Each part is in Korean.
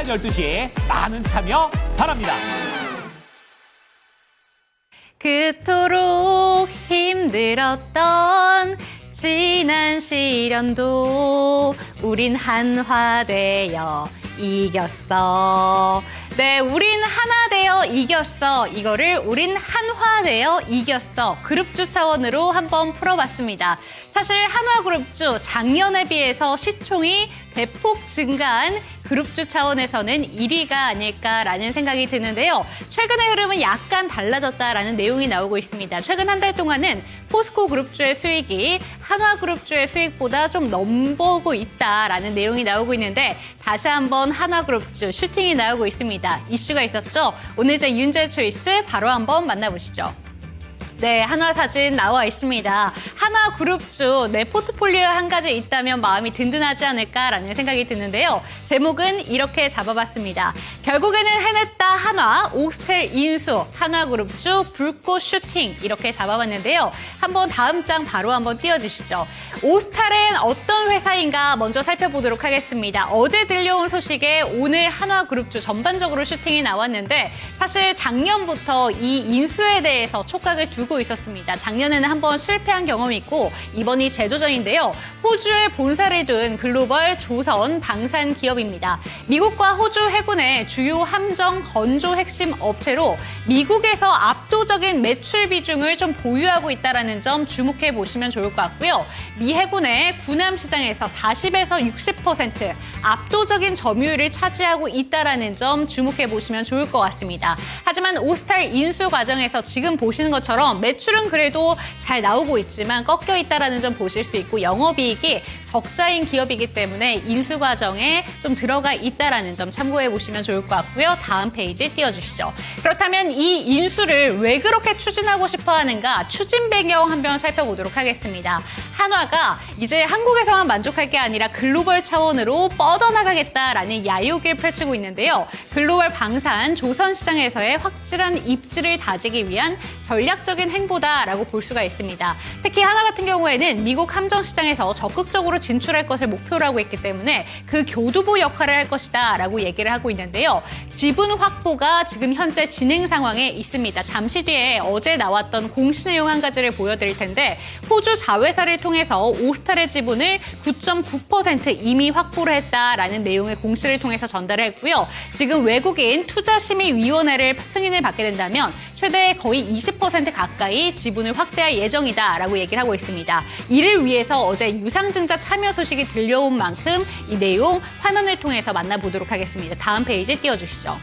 12시 많은 참여 바랍니다. 그토록 힘들었던 지난 시련도 우린 한화되어 이겼어. 네, 우린 하나 되어 이겼어. 이거를 우린 한화되어 이겼어. 그룹주 차원으로 한번 풀어봤습니다. 사실 한화그룹주 작년에 비해서 시총이 대폭 증가한 그룹주 차원에서는 1위가 아닐까라는 생각이 드는데요. 최근의 흐름은 약간 달라졌다라는 내용이 나오고 있습니다. 최근 한 달 동안은 포스코 그룹주의 수익이 한화그룹주의 수익보다 좀 넘보고 있다라는 내용이 나오고 있는데 다시 한번 한화그룹주 슈팅이 나오고 있습니다. 이슈가 있었죠? 오늘 제 윤재 초이스 바로 한번 만나보시죠. 네, 한화 사진 나와 있습니다. 한화그룹주 내 포트폴리오에 한 가지 있다면 마음이 든든하지 않을까라는 생각이 드는데요. 제목은 이렇게 잡아봤습니다. 결국에는 해냈다 한화, 오스텔 인수, 한화그룹주 불꽃 슈팅 이렇게 잡아봤는데요. 한번 다음 장 바로 한번 띄워주시죠. 오스텔은 어떤 회사인가 먼저 살펴보도록 하겠습니다. 어제 들려온 소식에 오늘 한화그룹주 전반적으로 슈팅이 나왔는데 사실 작년부터 이 인수에 대해서 촉각을 두고 있었습니다. 작년에는 한번 실패한 경험이 있고 이번이 재도전인데요. 호주에 본사를 둔 글로벌 조선 방산 기업입니다. 미국과 호주 해군의 주요 함정 건조 핵심 업체로 미국에서 압도적인 매출 비중을 좀 보유하고 있다는 점 주목해 보시면 좋을 것 같고요. 미 해군의 군함 시장에서 40에서 60% 압도적인 점유율을 차지하고 있다는 점 주목해 보시면 좋을 것 같습니다. 하지만 오스텔 인수 과정에서 지금 보시는 것처럼 매출은 그래도 잘 나오고 있지만 꺾여 있다는 점 보실 수 있고 영업이익이 적자인 기업이기 때문에 인수 과정에 좀 들어가 있다는 점 참고해 보시면 좋을 것 같고요. 다음 페이지 띄워주시죠. 그렇다면 이 인수를 왜 그렇게 추진하고 싶어 하는가 추진 배경 한번 살펴보도록 하겠습니다. 한화가 이제 한국에서만 만족할 게 아니라 글로벌 차원으로 뻗어나가겠다라는 야욕을 펼치고 있는데요. 글로벌 방산 조선 시장에서의 확실한 입지를 다지기 위한 전략적인 행보다라고 볼 수가 있습니다. 특히 한화 같은 경우에는 미국 함정 시장에서 적극적으로 진출할 것을 목표로 하고 있기 때문에 그 교두보 역할을 할 것이다 라고 얘기를 하고 있는데요. 지분 확보가 지금 현재 진행 상황에 있습니다. 잠시 뒤에 어제 나왔던 공시 내용 한 가지를 보여드릴 텐데 호주 자회사를 통해서 오스텔의 지분을 9.9% 이미 확보를 했다라는 내용의 공시를 통해서 전달을 했고요. 지금 외국인 투자심의위원회를 승인을 받게 된다면 최대 거의 20% 가까이 지분을 확대할 예정이다라고 얘기를 하고 있습니다. 이를 위해서 어제 유상증자 참여 소식이 들려온 만큼 이 내용 화면을 통해서 만나보도록 하겠습니다. 다음 페이지 띄워주시죠.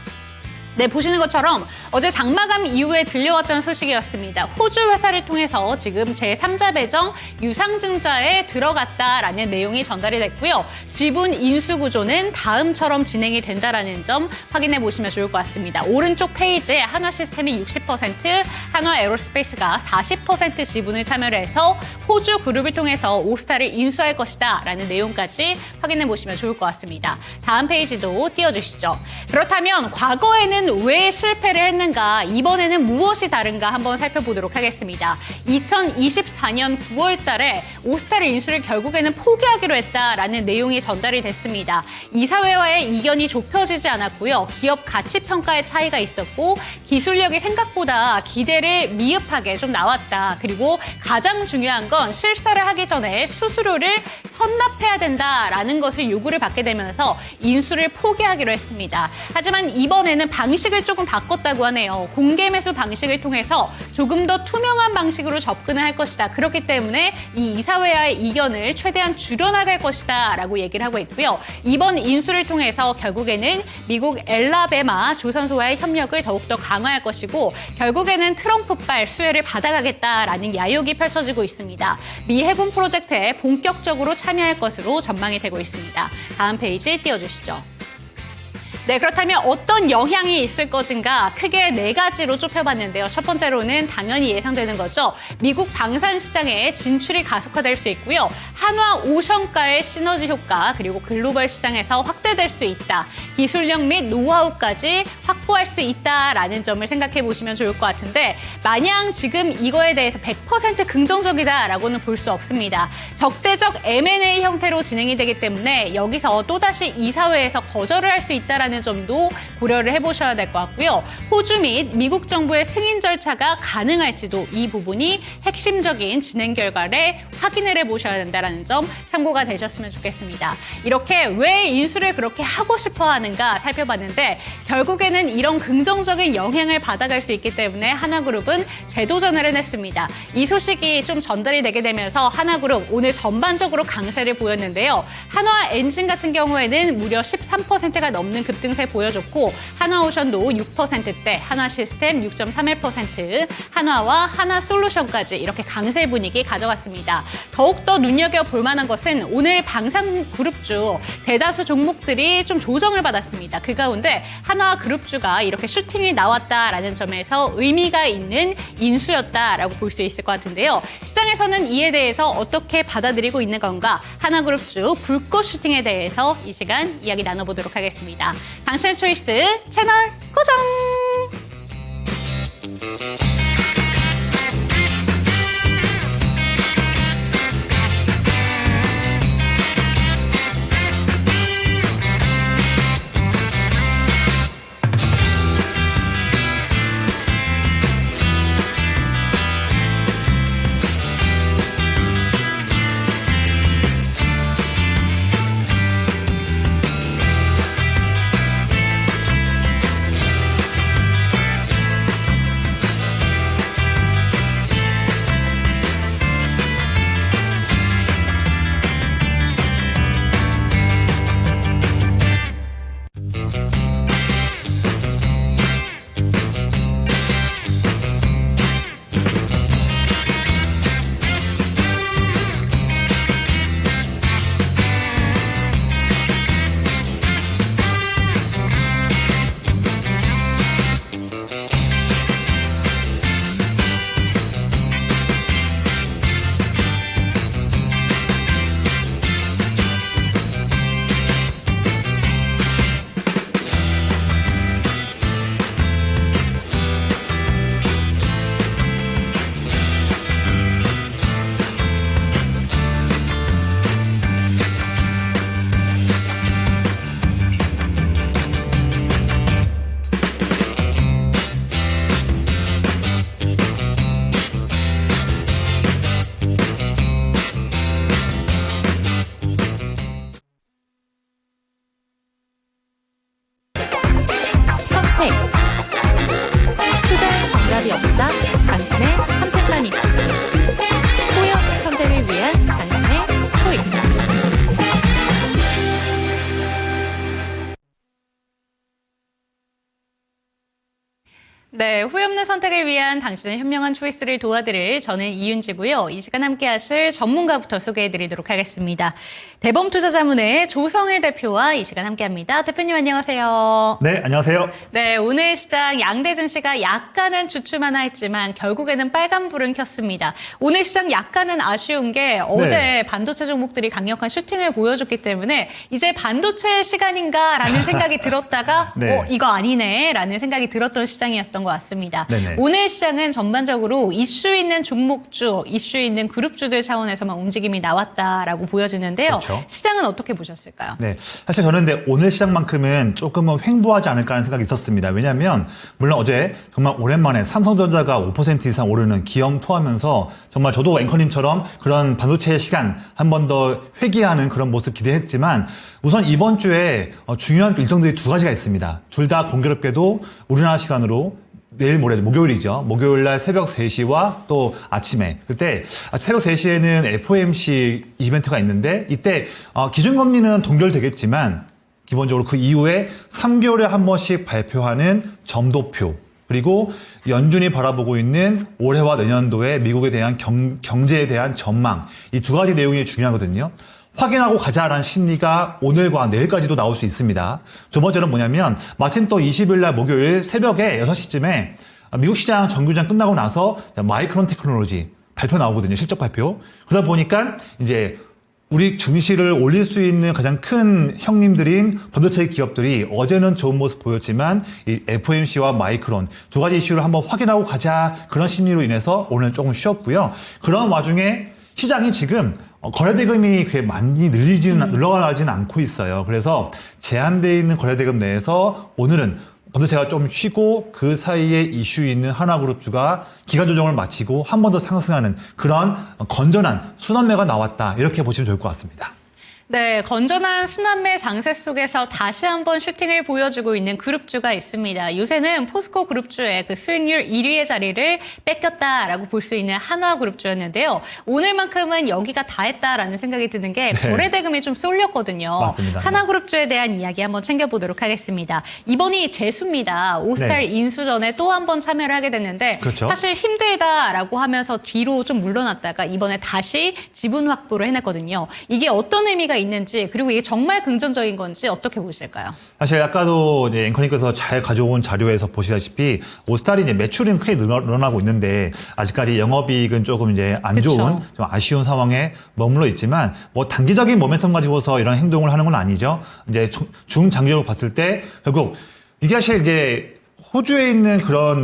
네, 보시는 것처럼 어제 장마감 이후에 들려왔던 소식이었습니다. 호주 회사를 통해서 지금 제3자 배정 유상증자에 들어갔다라는 내용이 전달이 됐고요. 지분 인수 구조는 다음처럼 진행이 된다라는 점 확인해 보시면 좋을 것 같습니다. 오른쪽 페이지에 한화시스템이 60%, 한화에어로스페이스가 40% 지분을 참여를 해서 호주 그룹을 통해서 오스타를 인수할 것이다 라는 내용까지 확인해 보시면 좋을 것 같습니다. 다음 페이지도 띄워주시죠. 그렇다면 과거에는 왜 실패를 했는가, 이번에는 무엇이 다른가 한번 살펴보도록 하겠습니다. 2024년 9월 달에 오스텔 인수를 결국에는 포기하기로 했다라는 내용이 전달이 됐습니다. 이사회와의 이견이 좁혀지지 않았고요. 기업 가치 평가의 차이가 있었고 기술력이 생각보다 기대를 미흡하게 좀 나왔다. 그리고 가장 중요한 건 실사를 하기 전에 수수료를 선납해야 된다라는 것을 요구를 받게 되면서 인수를 포기하기로 했습니다. 하지만 이번에는 방식을 조금 바꿨다고 하네요. 공개 매수 방식을 통해서 조금 더 투명한 방식으로 접근을 할 것이다. 그렇기 때문에 이 이사회와의 이견을 최대한 줄여나갈 것이다 라고 얘기를 하고 있고요. 이번 인수를 통해서 결국에는 미국 엘라베마 조선소와의 협력을 더욱더 강화할 것이고 결국에는 트럼프발 수혜를 받아가겠다라는 야욕이 펼쳐지고 있습니다. 미 해군 프로젝트에 본격적으로 참여할 것으로 전망이 되고 있습니다. 다음 페이지 띄워주시죠. 네, 그렇다면 어떤 영향이 있을 것인가 크게 4가지로 좁혀봤는데요. 첫 번째로는 당연히 예상되는 거죠. 미국 방산 시장에 진출이 가속화될 수 있고요. 한화 오션가의 시너지 효과 그리고 글로벌 시장에서 확대될 수 있다. 기술력 및 노하우까지 확보할 수 있다라는 점을 생각해 보시면 좋을 것 같은데 마냥 지금 이거에 대해서 100% 긍정적이다라고는 볼 수 없습니다. 적대적 M&A 형태로 진행이 되기 때문에 여기서 또다시 이사회에서 거절을 할 수 있다라는 된다라는 점도 고려를 해보셔야 될 것 같고요. 호주 및 미국 정부의 승인 절차가 가능할지도 이 부분이 핵심적인 진행 결과를 확인을 해보셔야 된다는 점 참고가 되셨으면 좋겠습니다. 이렇게 왜 인수를 그렇게 하고 싶어 하는가 살펴봤는데 결국에는 이런 긍정적인 영향을 받아갈 수 있기 때문에 하나그룹은 재도 전환을 했습니다. 이 소식이 좀 전달이 되게 되면서 하나그룹 오늘 전반적으로 강세를 보였는데요. 한화 엔진 같은 경우에는 무려 13%가 넘는 급등세 보여줬고 한화오션도 6%대, 한화시스템 6.31%, 한화와 하나솔루션까지 이렇게 강세 분위기 가져갔습니다. 더욱더 눈여겨볼 만한 것은 오늘 방산그룹주 대다수 종목들이 좀 조정을 받았습니다. 그 가운데 한화그룹주가 이렇게 슈팅이 나왔다라는 점에서 의미가 있는 인수였다라고 볼 수 있을 것 같은데요. 시장에서는 이에 대해서 어떻게 받아들이고 있는 건가? 하나그룹주 불꽃 슈팅에 대해서 이 시간 이야기 나눠보도록 하겠습니다. 당신의 초이스 채널 고정! 선택. 투자의 정답이 없다. 당신의 선택만이 있다. 후회 없는 선택을 위한 당신의 초이스. 네, 후회 없는 선택을 위한 당신의 현명한 초이스를 도와드릴 저는 이윤지고요. 이 시간 함께 하실 전문가부터 소개해드리도록 하겠습니다. 대범투자자문의 조성일 대표와 이 시간 함께합니다. 대표님 안녕하세요. 네, 안녕하세요. 네, 오늘 시장 양대 증시가 약간은 주춤하나 했지만 결국에는 빨간불은 켰습니다. 오늘 시장 약간은 아쉬운 게 어제 반도체 종목들이 강력한 슈팅을 보여줬기 때문에 이제 반도체 시간인가라는 생각이 들었다가 네. 이거 아니네 라는 생각이 들었던 시장이었던 것 같습니다. 네네. 오늘 시장은 전반적으로 이슈 있는 종목주, 이슈 있는 그룹주들 차원에서만 움직임이 나왔다라고 보여지는데요. 그렇죠. 시장은 어떻게 보셨을까요? 네, 사실 저는 근데 오늘 시장만큼은 조금은 횡보하지 않을까 하는 생각이 있었습니다. 왜냐하면 물론 어제 정말 오랜만에 삼성전자가 5% 이상 오르는 기염 토하면서 정말 저도 앵커님처럼 그런 반도체 시간 한 번 더 회귀하는 그런 모습 기대했지만 우선 이번 주에 중요한 일정들이 두 가지가 있습니다. 둘 다 공교롭게도 우리나라 시간으로 내일 모레 목요일이죠. 목요일 날 새벽 3시와 또 아침에 그때 새벽 3시에는 FOMC 이벤트가 있는데 이때 기준금리는 동결되겠지만 기본적으로 그 이후에 3개월에 한 번씩 발표하는 점도표 그리고 연준이 바라보고 있는 올해와 내년도의 미국에 대한 경제에 대한 전망 이 두 가지 내용이 중요하거든요. 확인하고 가자라는 심리가 오늘과 내일까지도 나올 수 있습니다. 두 번째는 뭐냐면 마침 또 20일 날 목요일 새벽에 6시쯤에 미국 시장 정규장 끝나고 나서 마이크론 테크놀로지 발표 나오거든요. 실적 발표. 그러다 보니까 이제 우리 증시를 올릴 수 있는 가장 큰 형님들인 반도체 기업들이 어제는 좋은 모습 보였지만 이 FOMC와 마이크론 두 가지 이슈를 한번 확인하고 가자 그런 심리로 인해서 오늘 조금 쉬었고요. 그런 와중에 시장이 지금 거래대금이 그게 많이 늘어나지는 않고 있어요. 그래서 제한되어 있는 거래대금 내에서 오늘은 먼저 제가 좀 쉬고 그 사이에 이슈 있는 하나그룹주가 기간 조정을 마치고 한 번 더 상승하는 그런 건전한 순환매가 나왔다. 이렇게 보시면 좋을 것 같습니다. 네, 건전한 순환매 장세 속에서 다시 한번 슈팅을 보여주고 있는 그룹주가 있습니다. 요새는 포스코 그룹주의 그 수익률 1위의 자리를 뺏겼다라고 볼 수 있는 한화그룹주였는데요. 오늘만큼은 여기가 다 했다라는 생각이 드는 게 거래대금이 좀 쏠렸거든요. 맞습니다. 한화그룹주에 대한 이야기 한번 챙겨보도록 하겠습니다. 이번이 재수입니다. 오스탈 네. 인수전에 또 한 번 참여를 하게 됐는데 그렇죠. 사실 힘들다라고 하면서 뒤로 좀 물러났다가 이번에 다시 지분 확보를 해냈거든요. 이게 어떤 의미가 있는지 그리고 이게 정말 긍정적인 건지 어떻게 보실까요? 사실 아까도 이제 앵커님께서 잘 가져온 자료에서 보시다시피 오스탈이 이제 매출은 크게 늘어나고 있는데 아직까지 영업이익은 조금 이제 안 그쵸. 좋은 좀 아쉬운 상황에 머물러 있지만 뭐 단기적인 모멘텀 가지고서 이런 행동을 하는 건 아니죠. 이제 중장기적으로 봤을 때 결국 이게 사실 이제 호주에 있는 그런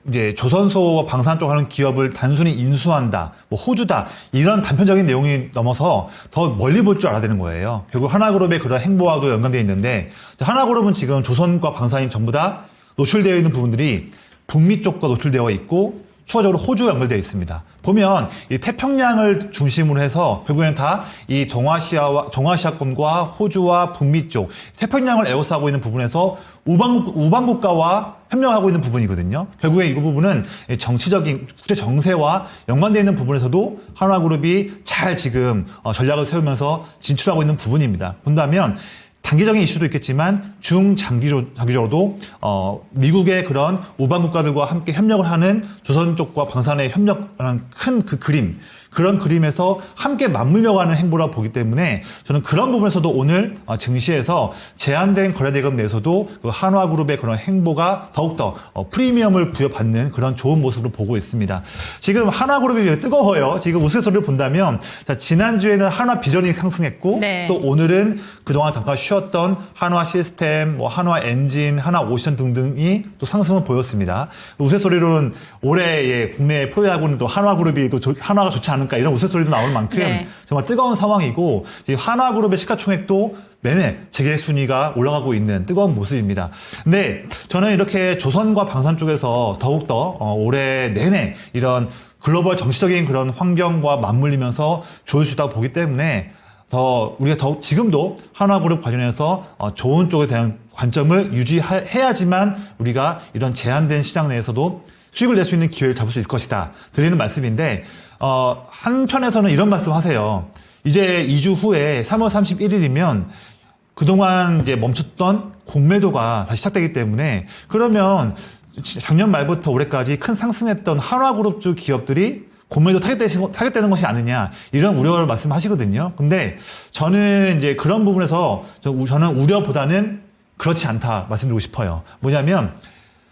이제 조선소와 방산 쪽 하는 기업을 단순히 인수한다, 뭐 호주다 이런 단편적인 내용이 넘어서 더 멀리 볼 줄 알아야 되는 거예요. 결국 하나그룹의 그런 행보와도 연관되어 있는데 하나그룹은 지금 조선과 방산이 전부 다 노출되어 있는 부분들이 북미 쪽과 노출되어 있고 추가적으로 호주와 연결되어 있습니다. 보면 이 태평양을 중심으로 해서 결국엔 다 이 동아시아권과 호주와 북미 쪽 태평양을 에워싸고 있는 부분에서 우방 국가와 협력하고 있는 부분이거든요. 결국에 이 부분은 정치적인 국제 정세와 연관되어 있는 부분에서도 한화그룹이 잘 지금 전략을 세우면서 진출하고 있는 부분입니다. 본다면 단기적인 이슈도 있겠지만 중장기적으로도 미국의 그런 우방 국가들과 함께 협력을 하는 조선 쪽과 방산의 협력하는 큰 그 그림, 그런 그림에서 함께 맞물려 가는 행보라 보기 때문에 저는 그런 부분에서도 오늘 증시에서 제한된 거래대금 내에서도 그 한화그룹의 그런 행보가 더욱더 프리미엄을 부여받는 그런 좋은 모습으로 보고 있습니다. 지금 한화그룹이 뜨거워요. 지금 우스갯소리를 본다면 자, 지난주에는 한화비전이 상승했고 네. 또 오늘은 그동안 잠깐 쉬었던 한화시스템, 뭐 한화엔진, 한화오션 등등이 또 상승을 보였습니다. 우스갯소리로는 올해 국내 프로야구는 또 한화그룹이 또 한화가 좋지 않을까 이런 우스갯소리도 나올 만큼 네. 정말 뜨거운 상황이고 지금 한화그룹의 시가총액도 매매 재계 순위가 올라가고 있는 뜨거운 모습입니다. 근데 저는 이렇게 조선과 방산 쪽에서 더욱더 올해 내내 이런 글로벌 정치적인 그런 환경과 맞물리면서 좋을 수 있다고 보기 때문에 우리가 더욱 지금도 한화그룹 관련해서 좋은 쪽에 대한 관점을 유지해야지만 우리가 이런 제한된 시장 내에서도 수익을 낼 수 있는 기회를 잡을 수 있을 것이다. 드리는 말씀인데, 한편에서는 이런 말씀 하세요. 이제 2주 후에 3월 31일이면 그동안 이제 멈췄던 공매도가 다시 시작되기 때문에 그러면 작년 말부터 올해까지 큰 상승했던 한화그룹주 기업들이 공매도 타겟되는 것이 아니냐 이런 우려를 말씀하시거든요. 근데 저는 이제 그런 부분에서 저는 우려보다는 그렇지 않다 말씀드리고 싶어요. 뭐냐면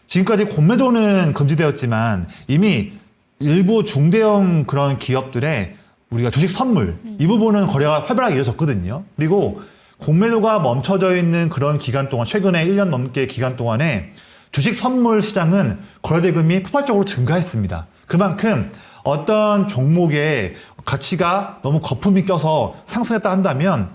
지금까지 공매도는 금지되었지만 이미 일부 중대형 그런 기업들의 우리가 주식 선물 이 부분은 거래가 활발하게 이어졌거든요. 그리고 공매도가 멈춰져 있는 그런 기간 동안 최근에 1년 넘게 기간 동안에 주식 선물 시장은 거래대금이 폭발적으로 증가했습니다. 그만큼 어떤 종목의 가치가 너무 거품이 껴서 상승했다 한다면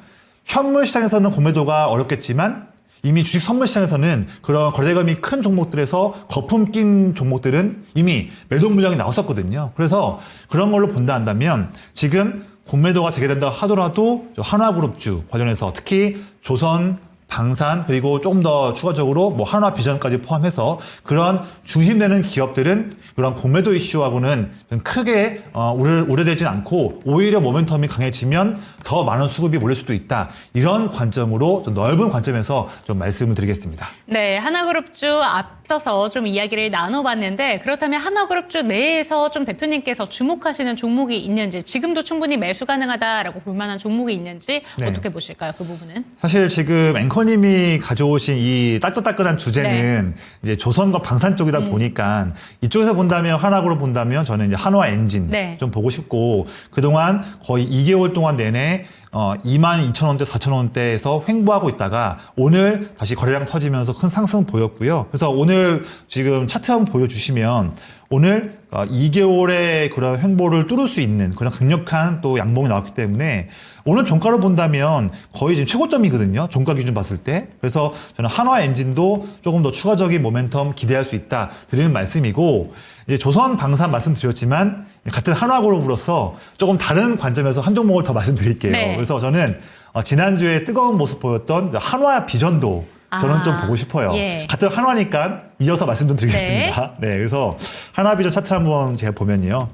현물 시장에서는 공매도가 어렵겠지만 이미 주식 선물 시장에서는 그런 거래대금이 큰 종목들에서 거품 낀 종목들은 이미 매도 물량이 나왔었거든요. 그래서 그런 걸로 본다 한다면 지금 공매도가 재개된다 하더라도 한화그룹주 관련해서 특히 조선, 방산 그리고 조금 더 추가적으로 뭐 한화비전까지 포함해서 그런 중심되는 기업들은 그런 공매도 이슈하고는 크게 우려되진 않고 오히려 모멘텀이 강해지면 더 많은 수급이 몰릴 수도 있다. 이런 관점으로 좀 넓은 관점에서 좀 말씀을 드리겠습니다. 네, 한화그룹주 앞서서 좀 이야기를 나눠봤는데 그렇다면 한화그룹주 내에서 좀 대표님께서 주목하시는 종목이 있는지 지금도 충분히 매수 가능하다라고 볼 만한 종목이 있는지 네. 어떻게 보실까요? 그 부분은? 사실 지금 앵커님이 가져오신 이 따끈따끈한 주제는 이제 조선과 방산 쪽이다 보니까 이쪽에서 본다면 한화그룹 본다면 저는 이제 한화엔진 좀 보고 싶고 그동안 거의 2개월 동안 내내 22,000원대, 4,000원대에서 횡보하고 있다가 오늘 다시 거래량 터지면서 큰 상승 보였고요. 그래서 오늘 지금 차트 한번 보여주시면 오늘 2개월의 그런 횡보를 뚫을 수 있는 그런 강력한 또 양봉이 나왔기 때문에 오늘 종가로 본다면 거의 지금 최고점이거든요. 종가 기준 봤을 때. 그래서 저는 한화엔진도 조금 더 추가적인 모멘텀 기대할 수 있다 드리는 말씀이고, 이제 조선방산 말씀드렸지만 같은 한화그룹으로서 조금 다른 관점에서 한 종목을 더 말씀드릴게요. 네. 그래서 저는 지난주에 뜨거운 모습 보였던 한화비전도 저는 좀 보고 싶어요. 예. 같은 한화니까 이어서 말씀 좀 드리겠습니다. 네, 그래서 한화비전 차트 한번 제가 보면요.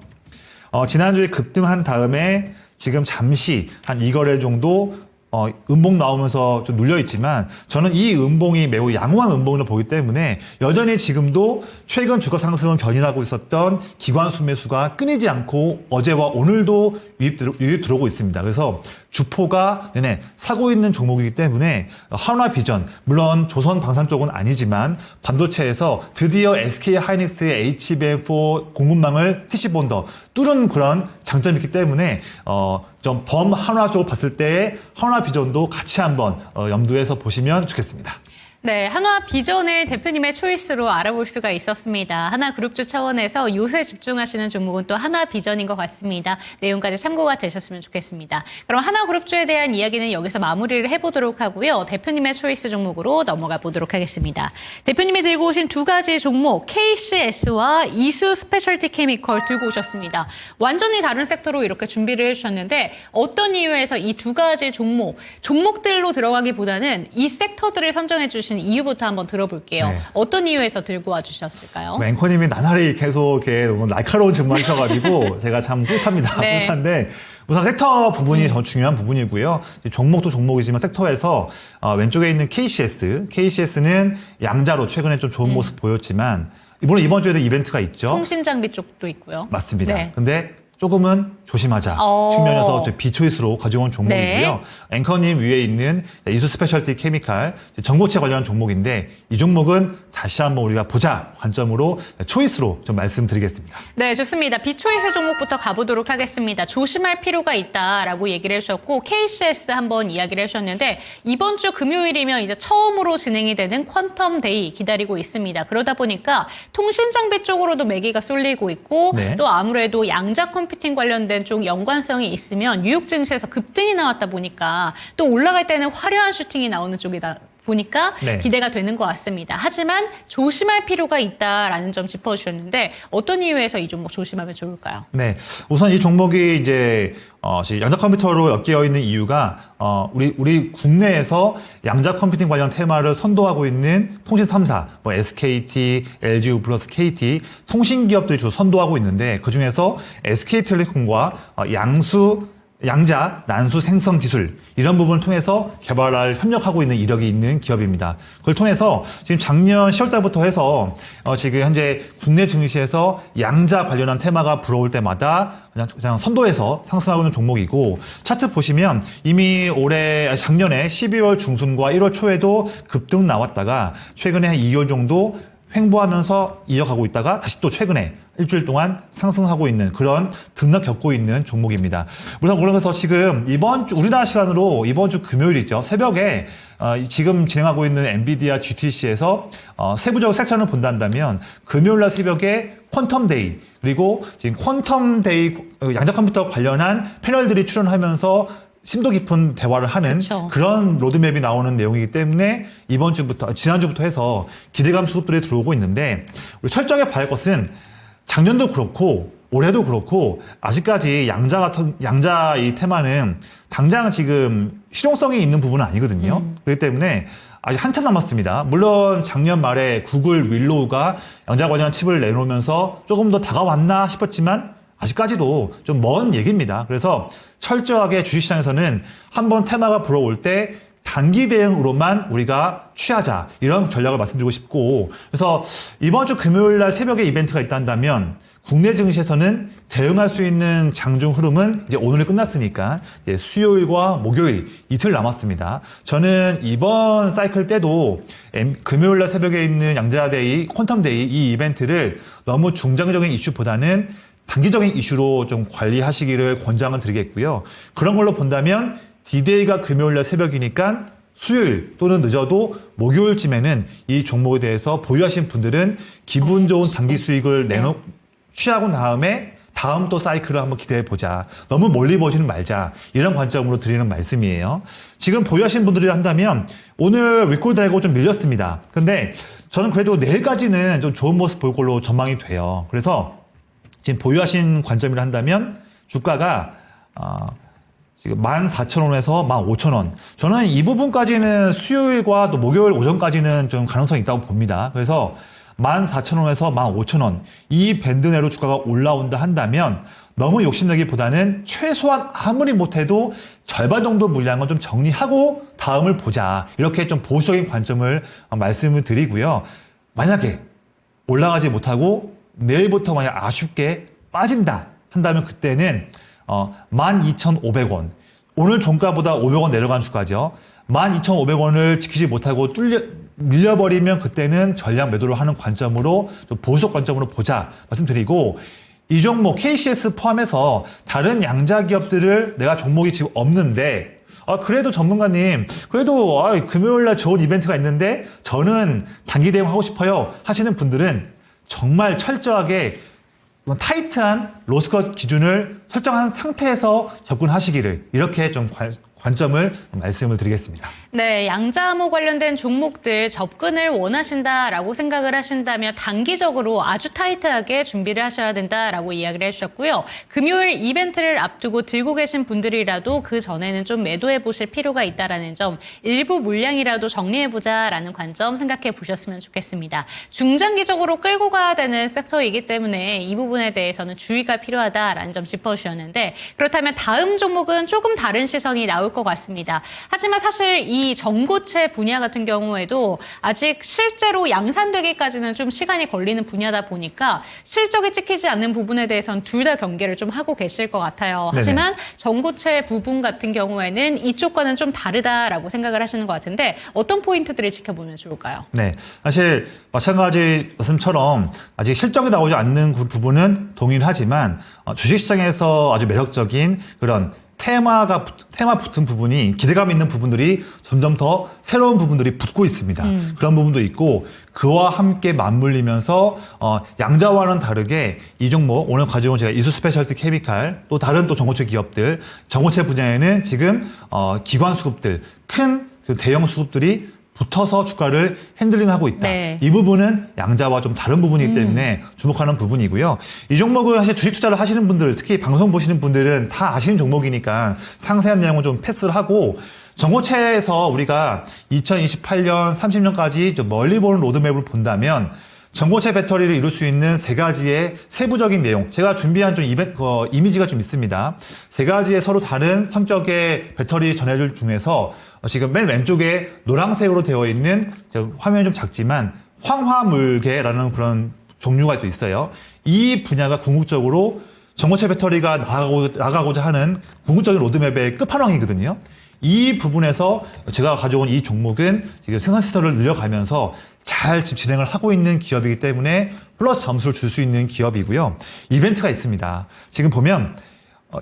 지난주에 급등한 다음에 지금 잠시 한 2거래일 정도 음봉 나오면서 좀 눌려있지만 저는 이 음봉이 매우 양호한 음봉으로 보기 때문에 여전히 지금도 최근 주가 상승을 견인하고 있었던 기관 순매수가 끊이지 않고 어제와 오늘도 유입 들어오고 있습니다. 그래서 주포가 내내 사고 있는 종목이기 때문에 한화비전, 물론 조선방산 쪽은 아니지만 반도체에서 드디어 SK하이닉스의 HBM4 공급망을 TC본더 뚫은 그런 장점이 있기 때문에 좀 한화 쪽을 봤을 때 한화비전도 같이 한번 염두에서 보시면 좋겠습니다. 네, 한화비전을 대표님의 초이스로 알아볼 수가 있었습니다. 하나그룹주 차원에서 요새 집중하시는 종목은 또 한화비전인 것 같습니다. 내용까지 참고가 되셨으면 좋겠습니다. 그럼 하나그룹주에 대한 이야기는 여기서 마무리를 해보도록 하고요. 대표님의 초이스 종목으로 넘어가 보도록 하겠습니다. 대표님이 들고 오신 두 가지 종목, KCS와 이수 스페셜티 케미컬 들고 오셨습니다. 완전히 다른 섹터로 이렇게 준비를 해주셨는데 어떤 이유에서 이 두 가지 종목들로 들어가기보다는 이 섹터들을 선정해 주신 이유부터 한번 들어볼게요. 네. 어떤 이유에서 들고 와주셨을까요? 앵커님이 나날이 계속 이렇게 너무 날카로운 질문 하셔가지고 제가 참 뿌듯합니다. 네. 뿌듯한데 우선 섹터 부분이 더 중요한 부분이고요. 종목도 종목이지만 섹터에서 왼쪽에 있는 KCS는 양자로 최근에 좀 좋은 모습 보였지만 물론 이번 주에도 이벤트가 있죠. 통신장비 쪽도 있고요. 맞습니다. 네. 근데 조금은 조심하자 측면에서 비초이스로 가져온 종목이고요. 네. 앵커님 위에 있는 이수 스페셜티 케미칼 전고체 관련한 종목인데 이 종목은 다시 한번 우리가 보자 관점으로 초이스로 좀 말씀드리겠습니다. 네, 좋습니다. 비초이스 종목부터 가보도록 하겠습니다. 조심할 필요가 있다라고 얘기를 해주셨고 KCS 한번 이야기를 해주셨는데 이번 주 금요일이면 이제 처음으로 진행이 되는 퀀텀데이 기다리고 있습니다. 그러다 보니까 통신장비 쪽으로도 매기가 쏠리고 있고 네. 또 아무래도 양자 컴퓨팅 관련된 쪽 연관성이 있으면 뉴욕 증시에서 급등이 나왔다 보니까 또 올라갈 때는 화려한 슈팅이 나오는 쪽이다 보니까 네. 기대가 되는 것 같습니다. 하지만 조심할 필요가 있다라는 점 짚어주셨는데 어떤 이유에서 이 종목 조심하면 좋을까요? 네, 우선 이 종목이 이제 양자 컴퓨터로 엮여 있는 이유가 우리 국내에서 양자 컴퓨팅 관련 테마를 선도하고 있는 통신 3사, 뭐 SKT, LG 플러스 KT 통신 기업들이 주로 선도하고 있는데 그 중에서 SK텔레콤과 양자 난수 생성 기술 이런 부분을 통해서 개발할 협력하고 있는 이력이 있는 기업입니다. 그걸 통해서 지금 작년 10월 달부터 해서 지금 현재 국내 증시에서 양자 관련한 테마가 불어올 때마다 그냥 선도해서 상승하고 있는 종목이고 차트 보시면 이미 작년에 12월 중순과 1월 초에도 급등 나왔다가 최근에 한 2개월 정도 횡보하면서 이어가고 있다가 다시 또 최근에 일주일 동안 상승하고 있는 그런 등락 겪고 있는 종목입니다. 그래서 지금 우리나라 시간으로 이번 주 금요일이죠. 새벽에 지금 진행하고 있는 엔비디아 GTC에서 세부적 섹션을 본다면 금요일날 새벽에 퀀텀데이 그리고 지금 퀀텀데이 양자 컴퓨터 관련한 패널들이 출연하면서 심도 깊은 대화를 하는 그렇죠. 그런 로드맵이 나오는 내용이기 때문에 지난주부터 해서 기대감 수급들이 들어오고 있는데 우리 철저하게 봐야 할 것은 작년도 그렇고 올해도 그렇고 아직까지 양자 이 테마는 당장 지금 실용성이 있는 부분은 아니거든요. 그렇기 때문에 아직 한참 남았습니다. 물론 작년 말에 구글 윌로우가 양자 관련한 칩을 내놓으면서 조금 더 다가왔나 싶었지만 아직까지도 좀 먼 얘기입니다. 그래서 철저하게 주식시장에서는 한번 테마가 불어올 때 단기 대응으로만 우리가 취하자 이런 전략을 말씀드리고 싶고 그래서 이번 주 금요일 날 새벽에 이벤트가 있다면 국내 증시에서는 대응할 수 있는 장중 흐름은 이제 오늘이 끝났으니까 이제 수요일과 목요일 이틀 남았습니다. 저는 이번 사이클 때도 금요일 날 새벽에 있는 양자데이, 퀀텀데이 이 이벤트를 너무 중장기적인 이슈보다는 단기적인 이슈로 좀 관리하시기를 권장을 드리겠고요. 그런 걸로 본다면 D-Day가 금요일날 새벽이니까 수요일 또는 늦어도 목요일쯤에는 이 종목에 대해서 보유하신 분들은 기분 좋은 단기 수익을 취하고 다음에 다음 또 사이클을 한번 기대해 보자. 너무 멀리 보지는 말자. 이런 관점으로 드리는 말씀이에요. 지금 보유하신 분들이 한다면 오늘 윗골 달고 좀 밀렸습니다. 근데 저는 그래도 내일까지는 좀 좋은 모습 볼 걸로 전망이 돼요. 그래서 지금 보유하신 관점이라 한다면 주가가 지금 14,000원에서 15,000원. 저는 이 부분까지는 수요일과 또 목요일 오전까지는 좀 가능성이 있다고 봅니다. 그래서 14,000원에서 15,000원 이 밴드 내로 주가가 올라온다 한다면 너무 욕심내기보다는 최소한 아무리 못해도 절반 정도 물량은 좀 정리하고 다음을 보자. 이렇게 좀 보수적인 관점을 말씀을 드리고요. 만약에 올라가지 못하고 내일부터 만약 아쉽게 빠진다 한다면 그때는 12,500원. 오늘 종가보다 500원 내려간 주가죠. 12,500원을 지키지 못하고 밀려버리면 그때는 전량 매도를 하는 관점으로 좀 보수적 관점으로 보자 말씀드리고 이 종목 KCS 포함해서 다른 양자 기업들을 내가 종목이 지금 없는데 그래도 전문가님 그래도 금요일날 좋은 이벤트가 있는데 저는 단기 대응 하고 싶어요 하시는 분들은 정말 철저하게 타이트한 로스컷 기준을 설정한 상태에서 접근하시기를 이렇게 좀 관점을 말씀을 드리겠습니다. 네, 양자암호 관련된 종목들 접근을 원하신다라고 생각을 하신다면 단기적으로 아주 타이트하게 준비를 하셔야 된다라고 이야기를 해주셨고요. 금요일 이벤트를 앞두고 들고 계신 분들이라도 그 전에는 좀 매도해 보실 필요가 있다라는 점, 일부 물량이라도 정리해 보자라는 관점 생각해 보셨으면 좋겠습니다. 중장기적으로 끌고 가야 되는 섹터이기 때문에 이 부분에 대해서는 주의가 필요하다라는 점 짚어주셨는데 그렇다면 다음 종목은 조금 다른 시선이 나올 것 같습니다. 하지만 사실 이 전고체 분야 같은 경우에도 아직 실제로 양산되기까지는 좀 시간이 걸리는 분야다 보니까 실적이 찍히지 않는 부분에 대해서는 둘 다 경계를 좀 하고 계실 것 같아요. 네네. 하지만 전고체 부분 같은 경우에는 이쪽과는 좀 다르다라고 생각을 하시는 것 같은데 어떤 포인트들을 지켜보면 좋을까요? 네, 사실 마찬가지 말씀처럼 아직 실적이 나오지 않는 그 부분은 동일하지만 주식시장에서 아주 매력적인 그런 테마 붙은 부분이 기대감 있는 부분들이 점점 더 새로운 부분들이 붙고 있습니다. 그런 부분도 있고 그와 함께 맞물리면서 양자와는 다르게 이 종목 오늘 가져온 제가 이수 스페셜티 케미칼 또 다른 또 전고체 기업들 전고체 분야에는 지금 기관 수급들 큰 그 대형 수급들이 붙어서 주가를 핸들링하고 있다. 네. 이 부분은 양자와 좀 다른 부분이기 때문에 주목하는 부분이고요. 이 종목은 사실 주식 투자를 하시는 분들, 특히 방송 보시는 분들은 다 아시는 종목이니까 상세한 내용은 좀 패스를 하고 전고체에서 우리가 2028년, 30년까지 좀 멀리 보는 로드맵을 본다면 전고체 배터리를 이룰 수 있는 세 가지의 세부적인 내용. 제가 준비한 좀 이미지가 좀 있습니다. 세 가지의 서로 다른 성격의 배터리 전해줄 중에서 지금 맨 왼쪽에 노란색으로 되어 있는 화면이 좀 작지만 황화물계라는 그런 종류가 또 있어요. 이 분야가 궁극적으로 전고체 배터리가 나가고자 하는 궁극적인 로드맵의 끝판왕이거든요. 이 부분에서 제가 가져온 이 종목은 지금 생산 시설을 늘려가면서 잘 지금 진행을 하고 있는 기업이기 때문에 플러스 점수를 줄 수 있는 기업이고요. 이벤트가 있습니다. 지금 보면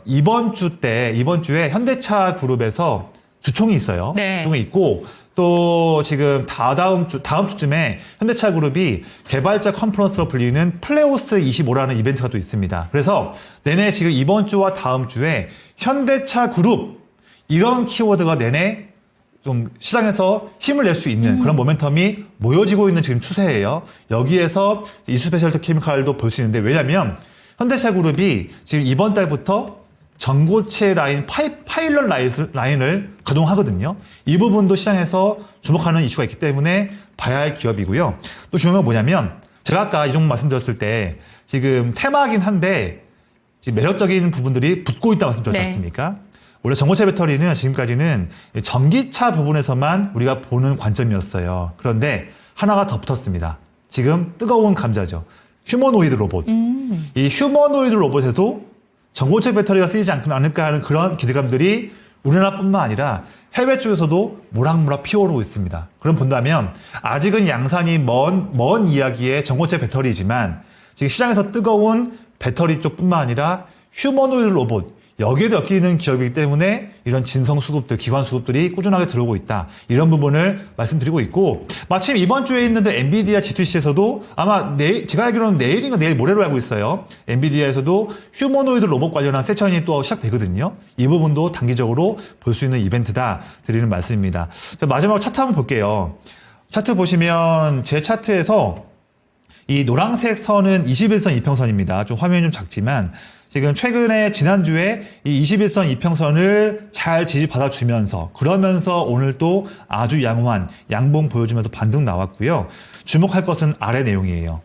이번 주에 현대차 그룹에서 주총이 있어요. 네. 주총이 있고 또 지금 다음 주쯤에 현대차 그룹이 개발자 컨퍼런스로 불리는 플레오스 25라는 이벤트가 또 있습니다. 그래서 내내 지금 이번 주와 다음 주에 현대차 그룹 이런 키워드가 내내 좀 시장에서 힘을 낼 수 있는 그런 모멘텀이 모여지고 있는 지금 추세예요. 여기에서 이수 스페셜티 케미칼도 볼 수 있는데 왜냐하면 현대차 그룹이 지금 이번 달부터 전고체 라인 파일럿 라인을 가동하거든요. 이 부분도 시장에서 주목하는 이슈가 있기 때문에 봐야 할 기업이고요. 또 중요한 건 뭐냐면 제가 아까 이 종목 말씀드렸을 때 지금 테마긴 한데 지금 매력적인 부분들이 붙고 있다고 말씀드렸지 않습니까? 원래 전고체 배터리는 지금까지는 전기차 부분에서만 우리가 보는 관점이었어요. 그런데 하나가 더 붙었습니다. 지금 뜨거운 감자죠. 휴머노이드 로봇. 이 휴머노이드 로봇에도 전고체 배터리가 쓰이지 않을까 하는 그런 기대감들이 우리나라뿐만 아니라 해외 쪽에서도 모락모락 피어오르고 있습니다. 그럼 본다면 아직은 양산이 먼 이야기의 전고체 배터리지만 지금 시장에서 뜨거운 배터리 쪽뿐만 아니라 휴머노이드 로봇 여기에도 엮이는 기업이기 때문에 이런 진성 수급들, 기관 수급들이 꾸준하게 들어오고 있다. 이런 부분을 말씀드리고 있고, 마침 이번 주에 있는 엔비디아 G2C에서도 아마 제가 알기로는 내일인가 내일 모레로 알고 있어요. 엔비디아에서도 휴머노이드 로봇 관련한 세션이 또 시작되거든요. 이 부분도 단기적으로 볼 수 있는 이벤트다 드리는 말씀입니다. 마지막으로 차트 한번 볼게요. 차트 보시면 제 차트에서 이 노란색 선은 21선 이평선입니다. 좀 화면이 좀 작지만 지금 최근에 지난주에 이 21선 이평선을 잘 지지받아주면서 그러면서 오늘 또 아주 양호한 양봉 보여주면서 반등 나왔고요. 주목할 것은 아래 내용이에요.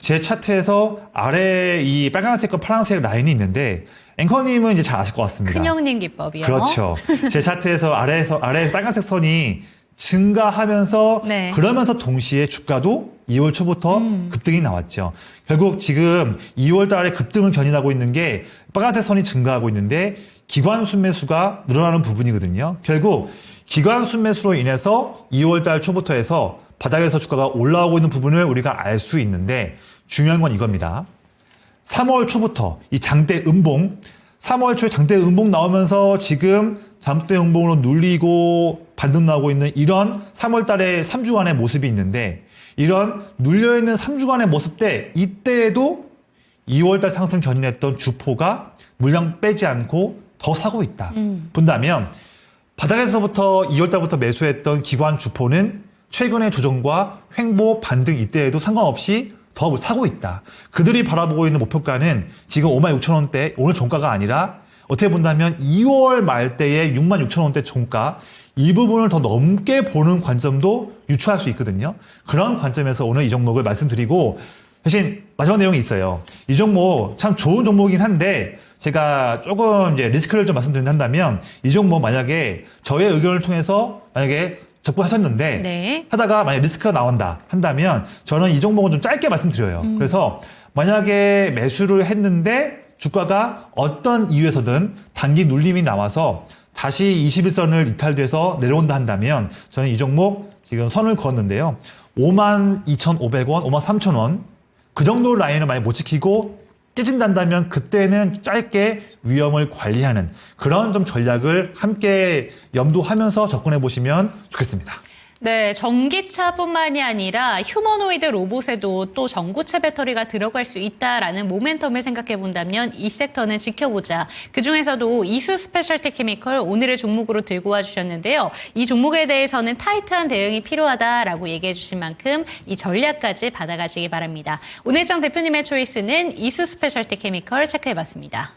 제 차트에서 아래 이 빨간색과 파란색 라인이 있는데 앵커님은 이제 잘 아실 것 같습니다. 큰형님 기법이요. 그렇죠. 제 차트에서 아래 빨간색 선이 증가하면서 네. 그러면서 동시에 주가도 2월 초부터 급등이 나왔죠. 결국 지금 2월 달에 급등을 견인하고 있는 게 빨간색 선이 증가하고 있는데 기관 순매수가 늘어나는 부분이거든요. 결국 기관 순매수로 인해서 2월 달 초부터 해서 바닥에서 주가가 올라오고 있는 부분을 우리가 알 수 있는데 중요한 건 이겁니다. 3월 초부터 이 장대 음봉 3월 초에 장대 음봉 나오면서 지금 장대 음봉으로 눌리고 반등 나오고 있는 이런 3월 달에 3주간의 모습이 있는데 이런 눌려있는 3주간의 모습 때 이때에도 2월 달 상승 견인했던 주포가 물량 빼지 않고 더 사고 있다. 본다면 바닥에서부터 2월 달부터 매수했던 기관 주포는 최근의 조정과 횡보 반등 이때에도 상관없이 더 사고 있다. 그들이 바라보고 있는 목표가는 지금 56,000원대 오늘 종가가 아니라 어떻게 본다면 2월 말대의 66,000원대 종가 이 부분을 더 넘게 보는 관점도 유추할 수 있거든요. 그런 관점에서 오늘 이 종목을 말씀드리고 대신 마지막 내용이 있어요. 이 종목 참 좋은 종목이긴 한데 제가 조금 이제 리스크를 좀 말씀드린다면 이 종목 만약에 저의 의견을 통해서 만약에 접근하셨는데 네. 하다가 만약 리스크가 나온다 한다면 저는 이 종목은 좀 짧게 말씀드려요. 그래서 만약에 매수를 했는데 주가가 어떤 이유에서든 단기 눌림이 나와서 다시 21선을 이탈돼서 내려온다 한다면 저는 이 종목 지금 선을 그었는데요. 52,500원, 53,000원 그 정도 라인을 만약 못 지키고 깨진다면 그때는 짧게 위험을 관리하는 그런 좀 전략을 함께 염두하면서 접근해 보시면 좋겠습니다. 네, 전기차뿐만이 아니라 휴머노이드 로봇에도 또 전고체 배터리가 들어갈 수 있다라는 모멘텀을 생각해 본다면 이 섹터는 지켜보자. 그중에서도 이수 스페셜티 케미컬 오늘의 종목으로 들고 와주셨는데요. 이 종목에 대해서는 타이트한 대응이 필요하다라고 얘기해 주신 만큼 이 전략까지 받아가시기 바랍니다. 오늘장 대표님의 초이스는 이수 스페셜티 케미컬 체크해 봤습니다.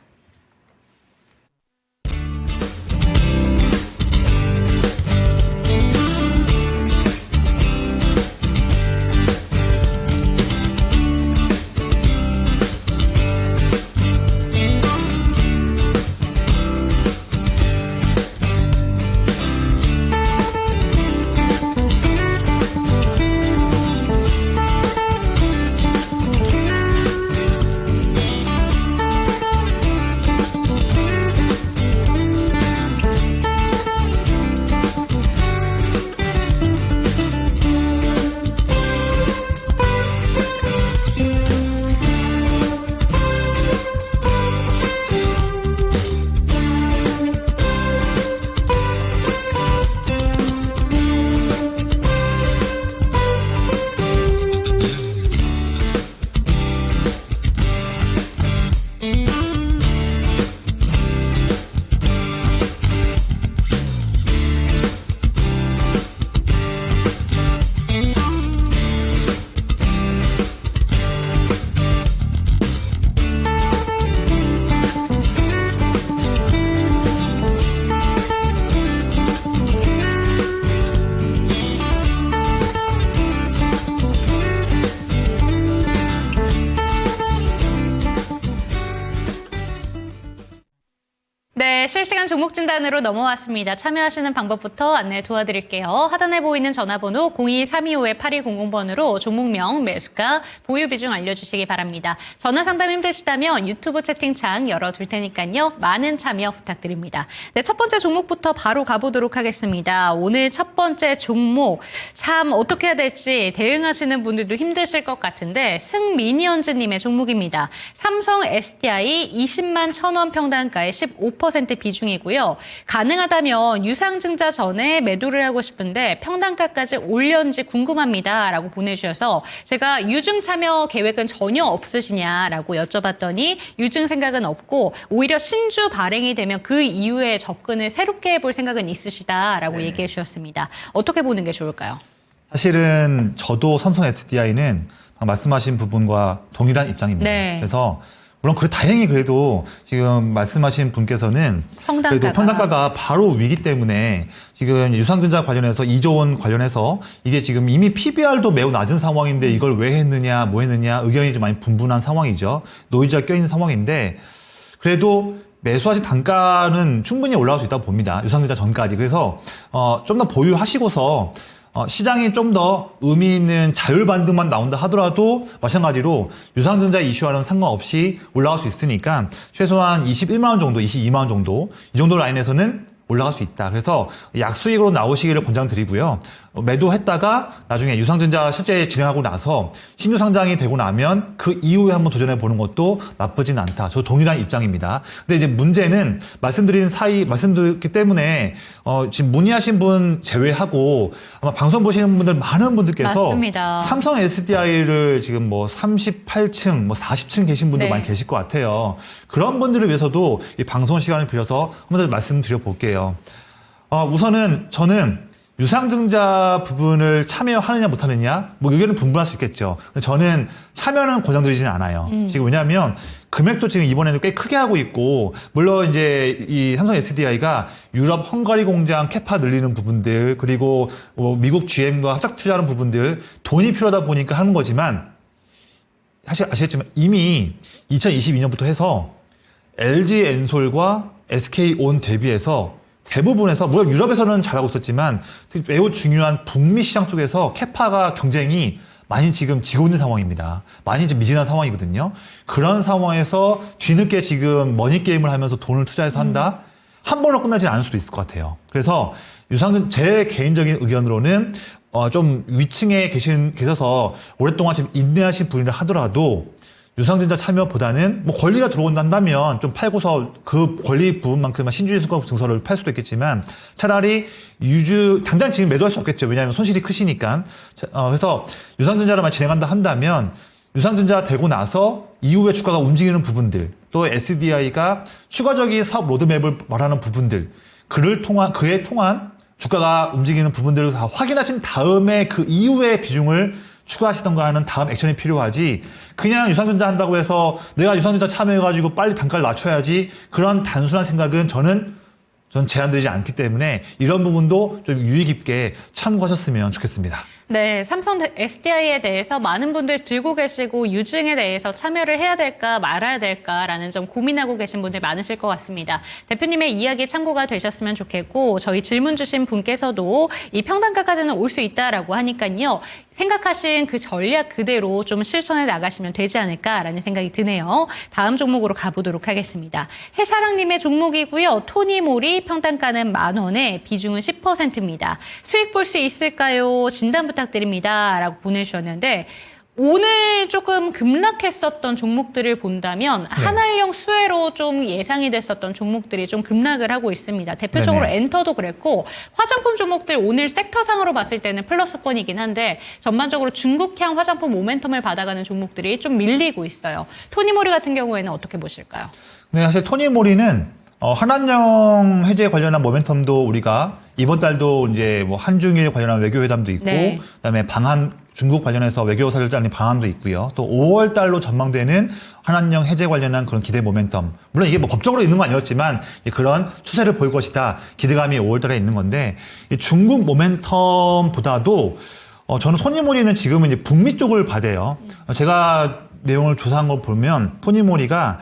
네, 실시간 종목 진단으로 넘어왔습니다. 참여하시는 방법부터 안내 도와드릴게요. 하단에 보이는 전화번호 02-325-8200번으로 종목명, 매수가, 보유 비중 알려주시기 바랍니다. 전화 상담 힘드시다면 유튜브 채팅창 열어둘 테니까요. 많은 참여 부탁드립니다. 네, 첫 번째 종목부터 바로 가보도록 하겠습니다. 오늘 첫 번째 종목, 참 어떻게 해야 될지 대응하시는 분들도 힘드실 것 같은데 승미니언즈님의 종목입니다. 삼성 SDI 20만 1,000원 평단가의 15% 비중이고요. 가능하다면 유상증자 전에 매도를 하고 싶은데 평단가까지 올렸는지 궁금합니다. 라고 보내주셔서 제가 유증 참여 계획은 전혀 없으시냐라고 여쭤봤더니 유증 생각은 없고 오히려 신주 발행이 되면 그 이후에 접근을 새롭게 해볼 생각은 있으시다라고 얘기해 주셨습니다. 어떻게 보는 게 좋을까요? 사실은 저도 삼성 SDI는 말씀하신 부분과 동일한 입장입니다. 네. 그래서 물론 다행히 그래도 지금 말씀하신 분께서는 그래도 평단가가 바로 위기 때문에 지금 유상증자 관련해서 2조 원 관련해서 이게 지금 이미 PBR도 매우 낮은 상황인데 이걸 왜 했느냐 뭐 했느냐 의견이 좀 많이 분분한 상황이죠. 노이즈가 껴있는 상황인데 그래도 매수하신 단가는 충분히 올라갈 수 있다고 봅니다. 유상증자 전까지. 그래서 좀 더 보유하시고서 시장이 좀 더 의미 있는 자율 반등만 나온다 하더라도 마찬가지로 유상증자 이슈와는 상관없이 올라갈 수 있으니까 최소한 21만 원 정도, 22만 원 정도 이 정도 라인에서는 올라갈 수 있다. 그래서 약수익으로 나오시기를 권장드리고요. 매도했다가 나중에 유상증자 실제 진행하고 나서 신규 상장이 되고 나면 그 이후에 한번 도전해 보는 것도 나쁘진 않다. 저 동일한 입장입니다. 근데 이제 문제는 말씀드렸기 때문에 지금 문의하신 분 제외하고 아마 방송 보시는 분들 많은 분들께서 맞습니다. 삼성 SDI를 지금 뭐 38층, 뭐 40층 계신 분들 네. 많이 계실 것 같아요. 그런 분들을 위해서도 이 방송 시간을 빌어서 한번 더 말씀드려 볼게요. 우선은 저는 유상증자 부분을 참여하느냐 못하느냐 뭐 의견은 분분할 수 있겠죠. 근데 저는 참여는 권장드리지는 않아요. 지금 왜냐하면 금액도 지금 이번에는 꽤 크게 하고 있고 물론 이제 이 삼성 SDI가 유럽 헝가리 공장 캐파 늘리는 부분들 그리고 미국 GM과 합작 투자하는 부분들 돈이 필요하다 보니까 하는 거지만 사실 아시겠지만 이미 2022년부터 해서 LG 엔솔과 SK온 대비해서 대부분에서 물론 유럽에서는 잘하고 있었지만 매우 중요한 북미 시장 쪽에서 캐파가 경쟁이 많이 지금 지고 있는 상황입니다. 많이 좀 미진한 상황이거든요. 그런 상황에서 뒤늦게 지금 머니게임을 하면서 돈을 투자해서 한다? 한 번으로 끝나지 않을 수도 있을 것 같아요. 그래서 제 개인적인 의견으로는 좀 위층에 계셔서 오랫동안 지금 인내하신 분이라 하더라도 유상증자 참여보다는 뭐 권리가 들어온다 한다면 좀 팔고서 그 권리 부분만큼만 신주의 수급 증서를 팔 수도 있겠지만 차라리 당장 지금 매도할 수 없겠죠. 왜냐하면 손실이 크시니까. 그래서 유상증자로만 진행한다 한다면 유상증자 되고 나서 이후에 주가가 움직이는 부분들 또 SDI가 추가적인 사업 로드맵을 말하는 부분들 그에 통한 주가가 움직이는 부분들을 다 확인하신 다음에 그 이후에 비중을 추가하시던가 하는 다음 액션이 필요하지 그냥 유상증자 한다고 해서 내가 유상증자 참여해가지고 빨리 단가를 낮춰야지 그런 단순한 생각은 저는 제안드리지 않기 때문에 이런 부분도 좀 유의 깊게 참고하셨으면 좋겠습니다. 네, 삼성 SDI에 대해서 많은 분들 들고 계시고 유증에 대해서 참여를 해야 될까 말아야 될까라는 점 고민하고 계신 분들 많으실 것 같습니다. 대표님의 이야기 참고가 되셨으면 좋겠고 저희 질문 주신 분께서도 이 평단가까지는 올 수 있다라고 하니까요. 생각하신 그 전략 그대로 좀 실천해 나가시면 되지 않을까라는 생각이 드네요. 다음 종목으로 가보도록 하겠습니다. 해사랑님의 종목이고요. 토니모리 평단가는 10,000원에 비중은 10%입니다. 수익 볼 수 있을까요? 진단 부탁드립니다. 라고 보내주셨는데 오늘 조금 급락했었던 종목들을 본다면 한알령 수혜로 좀 예상이 됐었던 종목들이 좀 급락을 하고 있습니다. 대표적으로 네네. 엔터도 그랬고 화장품 종목들 오늘 섹터상으로 봤을 때는 플러스권이긴 한데 전반적으로 중국향 화장품 모멘텀을 받아가는 종목들이 좀 밀리고 있어요. 토니모리 같은 경우에는 어떻게 보실까요? 네, 사실 토니모리는 한한령 해제 관련한 모멘텀도 우리가 이번 달도 이제 뭐 한중일 관련한 외교회담도 있고 네. 그다음에 중국 관련해서 외교사절단의 방안도 있고요. 또 5월 달로 전망되는 한한령 해제 관련한 그런 기대 모멘텀. 물론 이게 뭐 법적으로 있는 건 아니었지만 그런 추세를 보일 것이다. 기대감이 5월 달에 있는 건데 이 중국 모멘텀보다도 저는 토니모리는 지금은 이제 북미 쪽을 받아요. 제가 내용을 조사한 걸 보면 토니모리가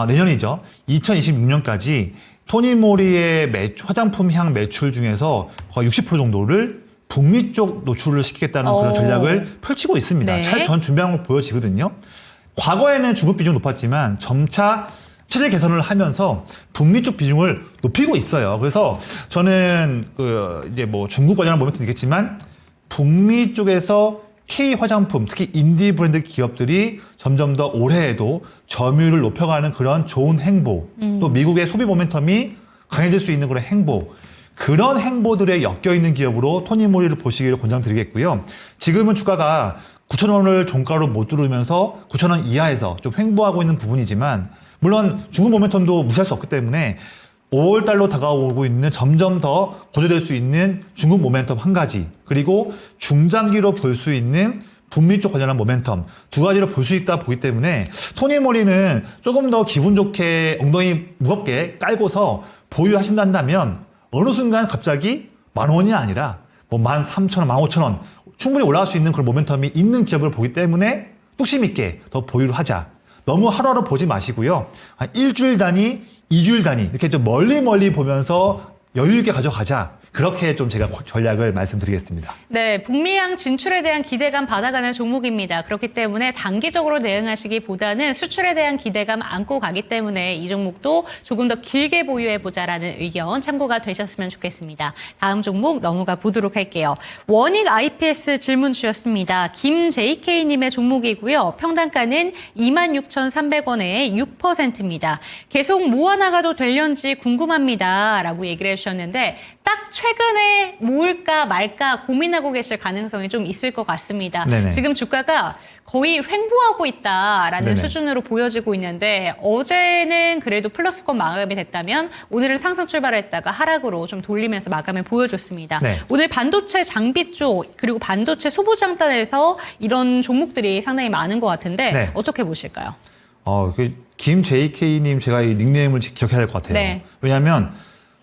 내년이죠. 2026년까지 토니모리의 화장품 향 매출 중에서 거의 60% 정도를 북미 쪽 노출을 시키겠다는 그런 전략을 펼치고 있습니다. 네. 잘 전 준비한 거 보여지거든요. 과거에는 중국 비중 높았지만 점차 체질 개선을 하면서 북미 쪽 비중을 높이고 있어요. 그래서 저는 이제 뭐 중국 관련한 모멘트도 있겠지만 북미 쪽에서 K 화장품, 특히 인디 브랜드 기업들이 점점 더 올해에도 점유율을 높여가는 그런 좋은 행보, 또 미국의 소비 모멘텀이 강해질 수 있는 그런 행보, 그런 행보들에 엮여 있는 기업으로 토니모리를 보시기를 권장드리겠고요. 지금은 주가가 9,000원을 종가로 못 누르면서 9,000원 이하에서 좀 횡보하고 있는 부분이지만 물론 중국 모멘텀도 무시할 수 없기 때문에 5월달로 다가오고 있는 점점 더 고조될 수 있는 중국 모멘텀 한 가지, 그리고 중장기로 볼 수 있는 북미 쪽 관련한 모멘텀 두 가지를 볼 수 있다 보기 때문에 토니모리는 조금 더 기분 좋게 엉덩이 무겁게 깔고서 보유하신다면 어느 순간 갑자기 10,000원이 아니라 뭐 13,000원, 15,000원 충분히 올라갈 수 있는 그런 모멘텀이 있는 기업을 보기 때문에 뚝심 있게 더 보유를 하자. 너무 하루하루 보지 마시고요. 한 일주일 단위, 2주일 단위 이렇게 좀 멀리 보면서 여유 있게 가져가자. 그렇게 좀 제가 전략을 말씀드리겠습니다. 네, 북미향 진출에 대한 기대감 받아가는 종목입니다. 그렇기 때문에 단기적으로 대응하시기보다는 수출에 대한 기대감 안고 가기 때문에 이 종목도 조금 더 길게 보유해보자라는 의견 참고가 되셨으면 좋겠습니다. 다음 종목 넘어가 보도록 할게요. 원익 IPS 질문 주셨습니다. 김JK님의 종목이고요. 평단가는 26,300원에 6%입니다. 계속 모아나가도 되려는지 궁금합니다. 라고 얘기를 해주셨는데 딱 최근에 모을까 말까 고민하고 계실 가능성이 좀 있을 것 같습니다. 네네. 지금 주가가 거의 횡보하고 있다라는 네네. 수준으로 보여지고 있는데 어제는 그래도 플러스권 마감이 됐다면 오늘은 상승 출발했다가 하락으로 좀 돌리면서 마감을 보여줬습니다. 네. 오늘 반도체 장비 쪽 그리고 반도체 소부장단에서 이런 종목들이 상당히 많은 것 같은데 네. 어떻게 보실까요? 김JK님 제가 이 닉네임을 기억해야 될 것 같아요. 네. 왜냐하면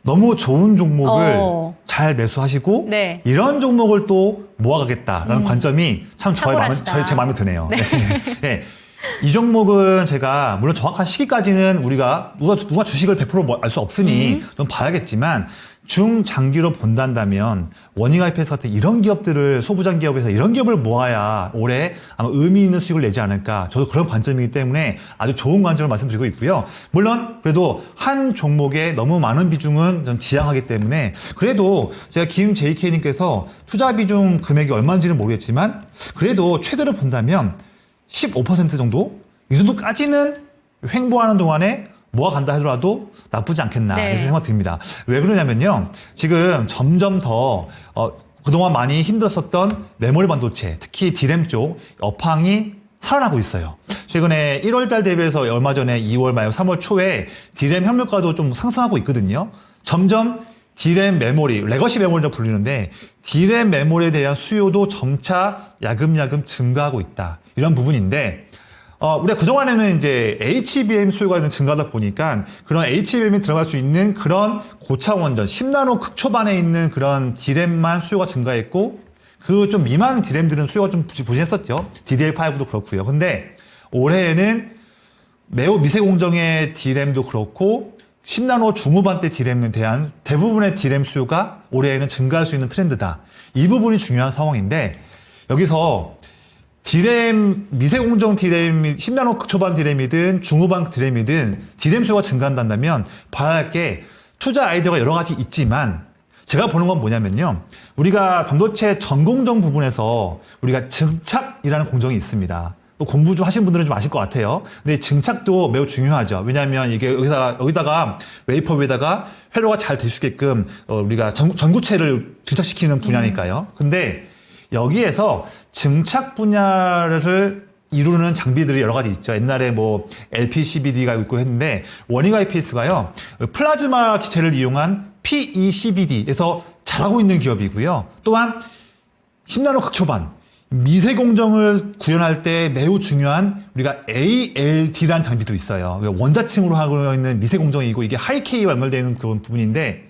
너무 좋은 종목을 어. 잘 매수하시고 네. 이런 종목을 또 모아가겠다라는 관점이 참 탁월하시다. 제 마음에 드네요. 네. 네. 이 종목은 제가 물론 정확한 시기까지는 우리가 누가 주식을 100% 알 수 없으니 좀 봐야겠지만 중장기로 본다면 원익 IPS 같은 이런 기업들을 소부장 기업에서 이런 기업을 모아야 올해 아마 의미 있는 수익을 내지 않을까. 저도 그런 관점이기 때문에 아주 좋은 관점을 말씀드리고 있고요. 물론 그래도 한 종목에 너무 많은 비중은 전 지양하기 때문에 그래도 제가 김JK님께서 투자 비중 금액이 얼마인지는 모르겠지만 그래도 최대로 본다면 15% 정도? 이 정도까지는 횡보하는 동안에 모아간다 하더라도 나쁘지 않겠나 네. 이렇게 생각 듭니다. 왜 그러냐면요. 지금 점점 더 그동안 많이 힘들었었던 메모리 반도체, 특히 D램 쪽 업황이 살아나고 있어요. 최근에 1월달 대비해서 얼마 전에 2월 말 3월 초에 D램 현물가도 좀 상승하고 있거든요. 점점 D램 메모리, 레거시 메모리라고 불리는데 D램 메모리에 대한 수요도 점차 야금야금 증가하고 있다. 이런 부분인데 우리가 그동안에는 이제 HBM 수요가 증가하다 보니까 그런 HBM이 들어갈 수 있는 그런 고차원전, 10나노 극초반에 있는 그런 D램만 수요가 증가했고 그 좀 미만 D램들은 수요가 좀 부진했었죠. DDR5도 그렇고요. 근데 올해에는 매우 미세공정의 D램도 그렇고 10나노 중후반대 D램에 대한 대부분의 D램 수요가 올해에는 증가할 수 있는 트렌드다. 이 부분이 중요한 상황인데 여기서 D램, 미세공정 D램이 10나노 초반 D램이든 중후반 D램이든 D램 수요가 증가한다면 봐야 할 게 투자 아이디어가 여러 가지 있지만 제가 보는 건 뭐냐면요. 우리가 반도체 전공정 부분에서 우리가 증착이라는 공정이 있습니다. 또 공부 좀 하신 분들은 좀 아실 것 같아요. 근데 증착도 매우 중요하죠. 왜냐하면 이게 여기다가 웨이퍼 위에다가 회로가 잘 될 수 있게끔 우리가 전구체를 증착시키는 분야니까요. 근데 여기에서 증착 분야를 이루는 장비들이 여러 가지 있죠. 옛날에 뭐 LPCVD가 있고 했는데 원익 IPS가요. 플라즈마 기체를 이용한 PECVD에서 잘하고 있는 기업이고요. 또한 10나노 극초반 미세공정을 구현할 때 매우 중요한 우리가 ALD라는 장비도 있어요. 원자층으로 하고 있는 미세공정이고 이게 하이K와 연결되는 그런 부분인데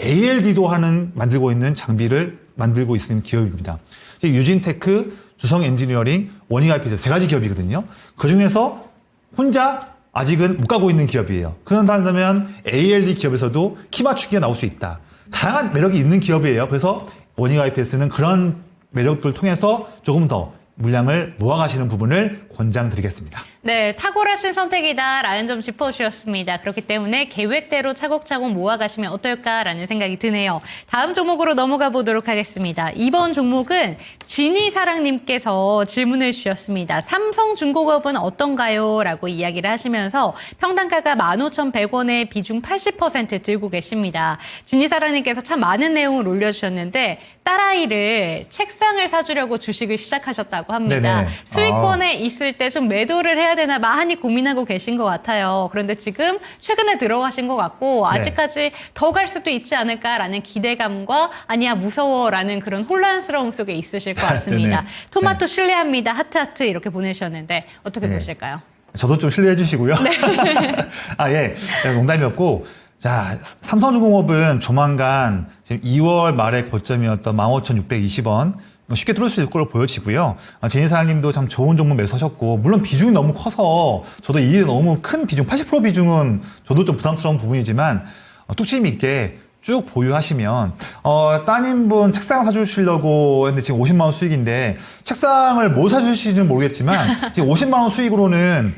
ALD도 만들고 있는 장비를 만들고 있는 기업입니다. 유진테크, 주성엔지니어링, 원익 IPS 세 가지 기업이거든요. 그 중에서 혼자 아직은 못 가고 있는 기업이에요. 그런다면 ALD 기업에서도 키 맞추기가 나올 수 있다. 다양한 매력이 있는 기업이에요. 그래서 모닝 IPS는 그런 매력들을 통해서 조금 더 물량을 모아가시는 부분을 권장드리겠습니다. 네, 탁월하신 선택이다라는 점 짚어주셨습니다. 그렇기 때문에 계획대로 차곡차곡 모아가시면 어떨까라는 생각이 드네요. 다음 종목으로 넘어가 보도록 하겠습니다. 이번 종목은 진희사랑님께서 질문을 주셨습니다. 삼성중공업은 어떤가요? 라고 이야기를 하시면서 평단가가 15,100원에 비중 80% 들고 계십니다. 진희사랑님께서 참 많은 내용을 올려주셨는데 딸아이를 책상을 사주려고 주식을 시작하셨다고 합니다. 네네. 수익권에 있을 때 좀 매도를 해야 되나 많이 고민하고 계신 것 같아요. 그런데 지금 최근에 들어가신 것 같고 아직까지 더 갈 수도 있지 않을까라는 기대감과 아니야 무서워라는 그런 혼란스러움 속에 있으실 것 같습니다. 네네. 토마토 신뢰합니다. 하트 이렇게 보내주셨는데 어떻게 네. 보실까요? 저도 좀 신뢰해 주시고요. 아, 예. 농담이었고. 자, 삼성중공업은 조만간 지금 2월 말에 고점이었던 15,620원. 쉽게 뚫을 수 있을 걸로 보여지고요. 제니사님도 참 좋은 종목 매수하셨고, 물론 비중이 너무 커서 저도 이게 너무 큰 비중, 80% 비중은 저도 좀 부담스러운 부분이지만 뚝심 있게 쭉 보유하시면 따님분 책상 사주시려고 했는데 지금 50만 원 수익인데 책상을 뭐 사주실지는 모르겠지만 지금 50만 원 수익으로는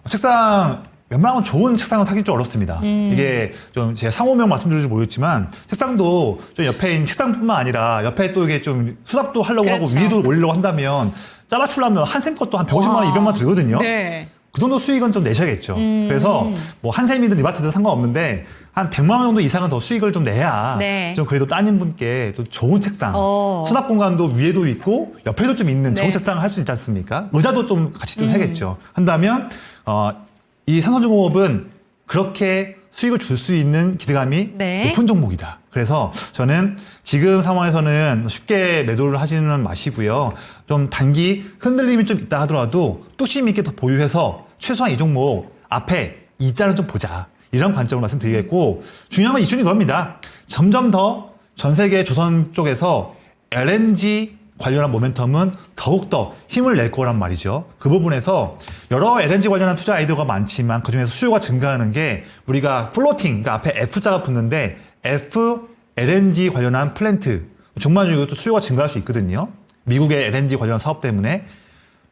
책상 몇만 원 좋은 책상을 사기 좀 어렵습니다. 이게 좀 제가 상호명 말씀드릴지 모르겠지만 책상도 좀 옆에 있는 책상뿐만 아니라 옆에 또 이게 좀 수납도 하려고 하고 그렇죠. 위도 올리려고 한다면 잘라주려면 한샘 것도 한 150만 원, 200만 원 들거든요. 네. 그 정도 수익은 좀 내셔야겠죠. 그래서 뭐 한샘이든 리바트든 상관없는데 한 100만 원 정도 이상은 더 수익을 좀 내야 네. 좀 그래도 따님분께 또 좋은 책상, 수납 공간도 위에도 있고 옆에도 좀 있는 좋은 네. 책상을 할 수 있지 않습니까? 의자도 좀 같이 좀 해야겠죠. 한다면 이 삼성중공업은 그렇게 수익을 줄 수 있는 기대감이 네. 높은 종목이다. 그래서 저는 지금 상황에서는 쉽게 매도를 하지는 마시고요. 좀 단기 흔들림이 좀 있다 하더라도 뚝심 있게 더 보유해서 최소한 이 종목 앞에 이자는 좀 보자. 이런 관점으로 말씀드리겠고 중요한 건 이슈는 이겁니다. 점점 더 전 세계 조선 쪽에서 LNG 관련한 모멘텀은 더욱더 힘을 낼 거란 말이죠. 그 부분에서 여러 LNG 관련한 투자 아이디어가 많지만 그중에서 수요가 증가하는 게 우리가 플로팅, 그러니까 앞에 F자가 붙는데 F LNG 관련한 플랜트 정말 이것도 수요가 증가할 수 있거든요. 미국의 LNG 관련 사업 때문에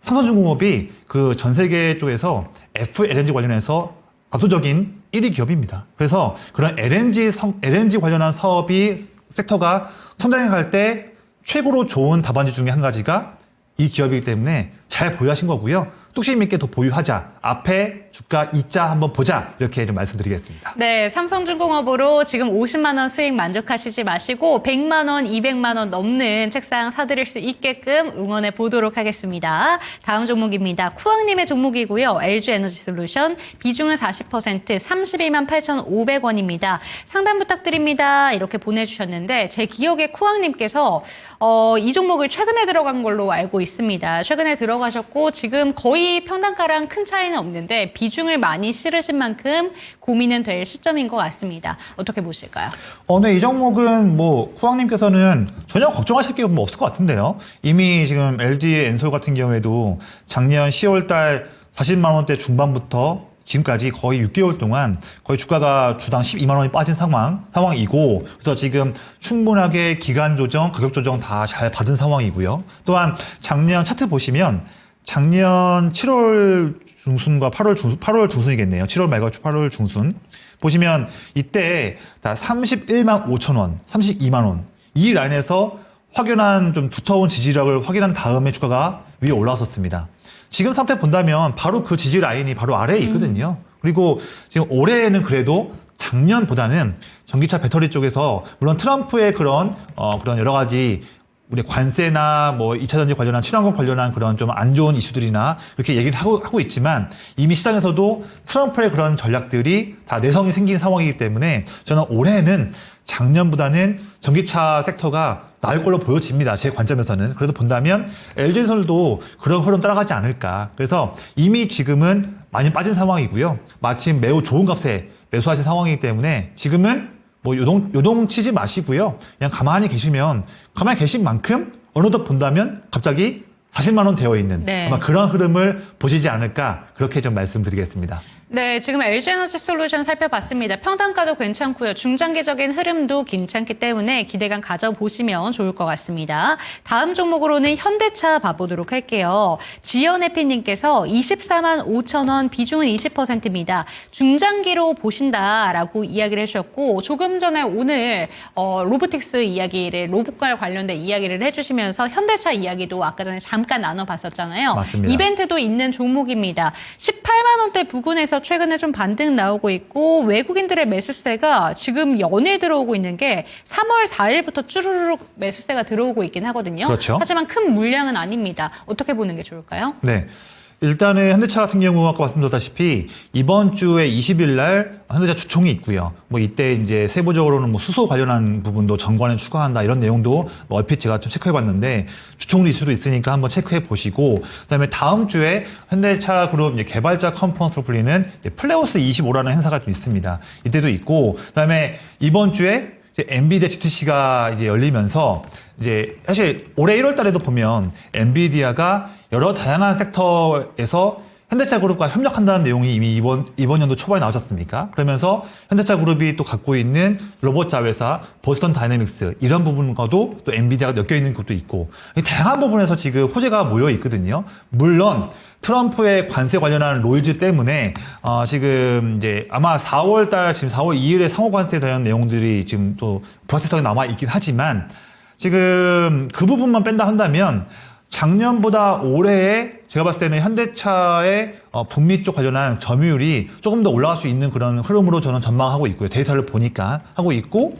삼성중공업이 그 전 세계 쪽에서 F LNG 관련해서 압도적인 1위 기업입니다. 그래서 그런 LNG 관련한 사업이 섹터가 성장해 갈 때 최고로 좋은 답안지 중에 한 가지가 이 기업이기 때문에 잘 보유하신 거고요. 뚝심 있게 더 보유하자. 앞에 주가 이자 한번 보자. 이렇게 좀 말씀드리겠습니다. 네, 삼성중공업으로 지금 50만 원 수익 만족하시지 마시고 100만 원, 200만 원 넘는 책상 사드릴 수 있게끔 응원해 보도록 하겠습니다. 다음 종목입니다. 쿠앙님의 종목이고요. LG에너지솔루션 비중은 40%, 32만 8,500원입니다. 상담 부탁드립니다. 이렇게 보내주셨는데 제 기억에 쿠앙님께서 이 종목을 최근에 들어간 걸로 알고 있습니다. 최근에 들어가셨고 지금 거의 평단가랑 큰 차이는 없는데 비중을 많이 실으신 만큼 고민은 될 시점인 것 같습니다. 어떻게 보실까요? 네, 이 종목은 뭐 후왕님께서는 전혀 걱정하실 게 뭐 없을 것 같은데요. 이미 지금 LG 엔솔 같은 경우에도 작년 10월달 40만 원대 중반부터 지금까지 거의 6개월 동안 거의 주가가 주당 12만 원이 빠진 상황이고 그래서 지금 충분하게 기간 조정, 가격 조정 다 잘 받은 상황이고요. 또한 작년 차트 보시면 작년 7월 중순과 8월 중순이겠네요. 7월 말과 8월 중순. 보시면 이때 다 31만 5천 원, 32만 원. 이 라인에서 확연한 좀 두터운 지지력을 확인한 다음에 주가가 위에 올라왔었습니다. 지금 상태 본다면 바로 그 지지 라인이 바로 아래에 있거든요. 그리고 지금 올해는 그래도 작년보다는 전기차 배터리 쪽에서 물론 트럼프의 그런 여러 가지 우리 관세나 뭐 2차 전지 관련한 친환경 관련한 그런 좀 안 좋은 이슈들이나 이렇게 얘기를 하고 있지만 이미 시장에서도 트럼프의 그런 전략들이 다 내성이 생긴 상황이기 때문에 저는 올해는 작년보다는 전기차 섹터가 나을 걸로 보여집니다. 제 관점에서는. 그래도 본다면 LG전설도 그런 흐름 따라가지 않을까. 그래서 이미 지금은 많이 빠진 상황이고요. 마침 매우 좋은 값에 매수하신 상황이기 때문에 지금은 뭐 요동치지 마시고요. 그냥 가만히 계시면 가만히 계신 만큼 어느덧 본다면 갑자기 40만 원 되어 있는 네. 아마 그런 흐름을 보시지 않을까 그렇게 좀 말씀드리겠습니다. 네, 지금 LG에너지솔루션 살펴봤습니다. 평단가도 괜찮고요. 중장기적인 흐름도 괜찮기 때문에 기대감 가져보시면 좋을 것 같습니다. 다음 종목으로는 현대차 봐보도록 할게요. 지연해피님께서 24만 5천 원, 비중은 20%입니다. 중장기로 보신다라고 이야기를 해주셨고 조금 전에 오늘 로보틱스 이야기를 로봇과 관련된 이야기를 해주시면서 현대차 이야기도 아까 전에 잠깐 나눠봤었잖아요. 맞습니다. 이벤트도 있는 종목입니다. 18만 원대 부근에서 최근에 좀 반등 나오고 있고 외국인들의 매수세가 지금 연일 들어오고 있는 게 3월 4일부터 쭈루룩 매수세가 들어오고 있긴 하거든요. 그렇죠. 하지만 큰 물량은 아닙니다. 어떻게 보는 게 좋을까요? 네. 일단은 현대차 같은 경우 아까 말씀드렸다시피 이번 주에 20일 날 현대차 주총이 있고요. 뭐 이때 이제 세부적으로는 뭐 수소 관련한 부분도 정관에 추가한다 이런 내용도 뭐 얼핏 제가 좀 체크해 봤는데 주총도 있을 수도 있으니까 한번 체크해 보시고 그다음에 다음 주에 현대차 그룹 이제 개발자 컨퍼런스로 불리는 플레오스 25라는 행사가 좀 있습니다. 이때도 있고 그다음에 이번 주에 엔비디아 GTC가 이제 열리면서 이제 사실 올해 1월 달에도 보면 엔비디아가 여러 다양한 섹터에서 현대차 그룹과 협력한다는 내용이 이미 이번 연도 초반에 나오셨습니까? 그러면서 현대차 그룹이 또 갖고 있는 로봇 자회사 보스턴 다이내믹스 이런 부분과도 또 엔비디아가 엮여 있는 것도 있고 다양한 부분에서 지금 호재가 모여 있거든요. 물론 트럼프의 관세 관련한 롤즈 때문에 지금 이제 아마 4월 달 지금 4월 2일에 상호 관세에 대한 내용들이 지금 또 불확실성이 남아 있긴 하지만 지금 그 부분만 뺀다 한다면 작년보다 올해에 제가 봤을 때는 현대차의 북미 쪽 관련한 점유율이 조금 더 올라갈 수 있는 그런 흐름으로 저는 전망하고 있고요. 데이터를 보니까 하고 있고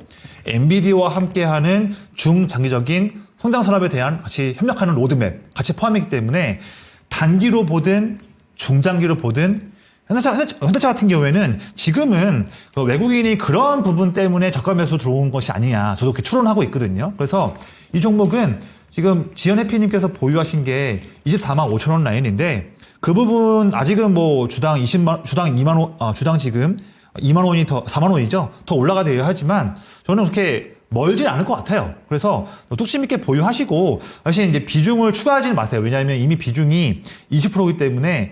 엔비디아와 함께하는 중장기적인 성장 산업에 대한 같이 협력하는 로드맵 같이 포함이기 때문에 단기로 보든 중장기로 보든 현대차 같은 경우에는 지금은 외국인이 그런 부분 때문에 저가 매수 들어온 것이 아니냐 저도 그렇게 추론하고 있거든요. 그래서 이 종목은 지금 지연해피님께서 보유하신 게 24만 5천 원 라인인데 그 부분 아직은 뭐 주당 지금 2만 원이 더 4만 원이죠. 더 올라가 돼야 하지만 저는 그렇게 멀진 않을 것 같아요. 그래서 뚝심 있게 보유하시고 사실 이제 비중을 추가하지는 마세요. 왜냐하면 이미 비중이 20%이기 때문에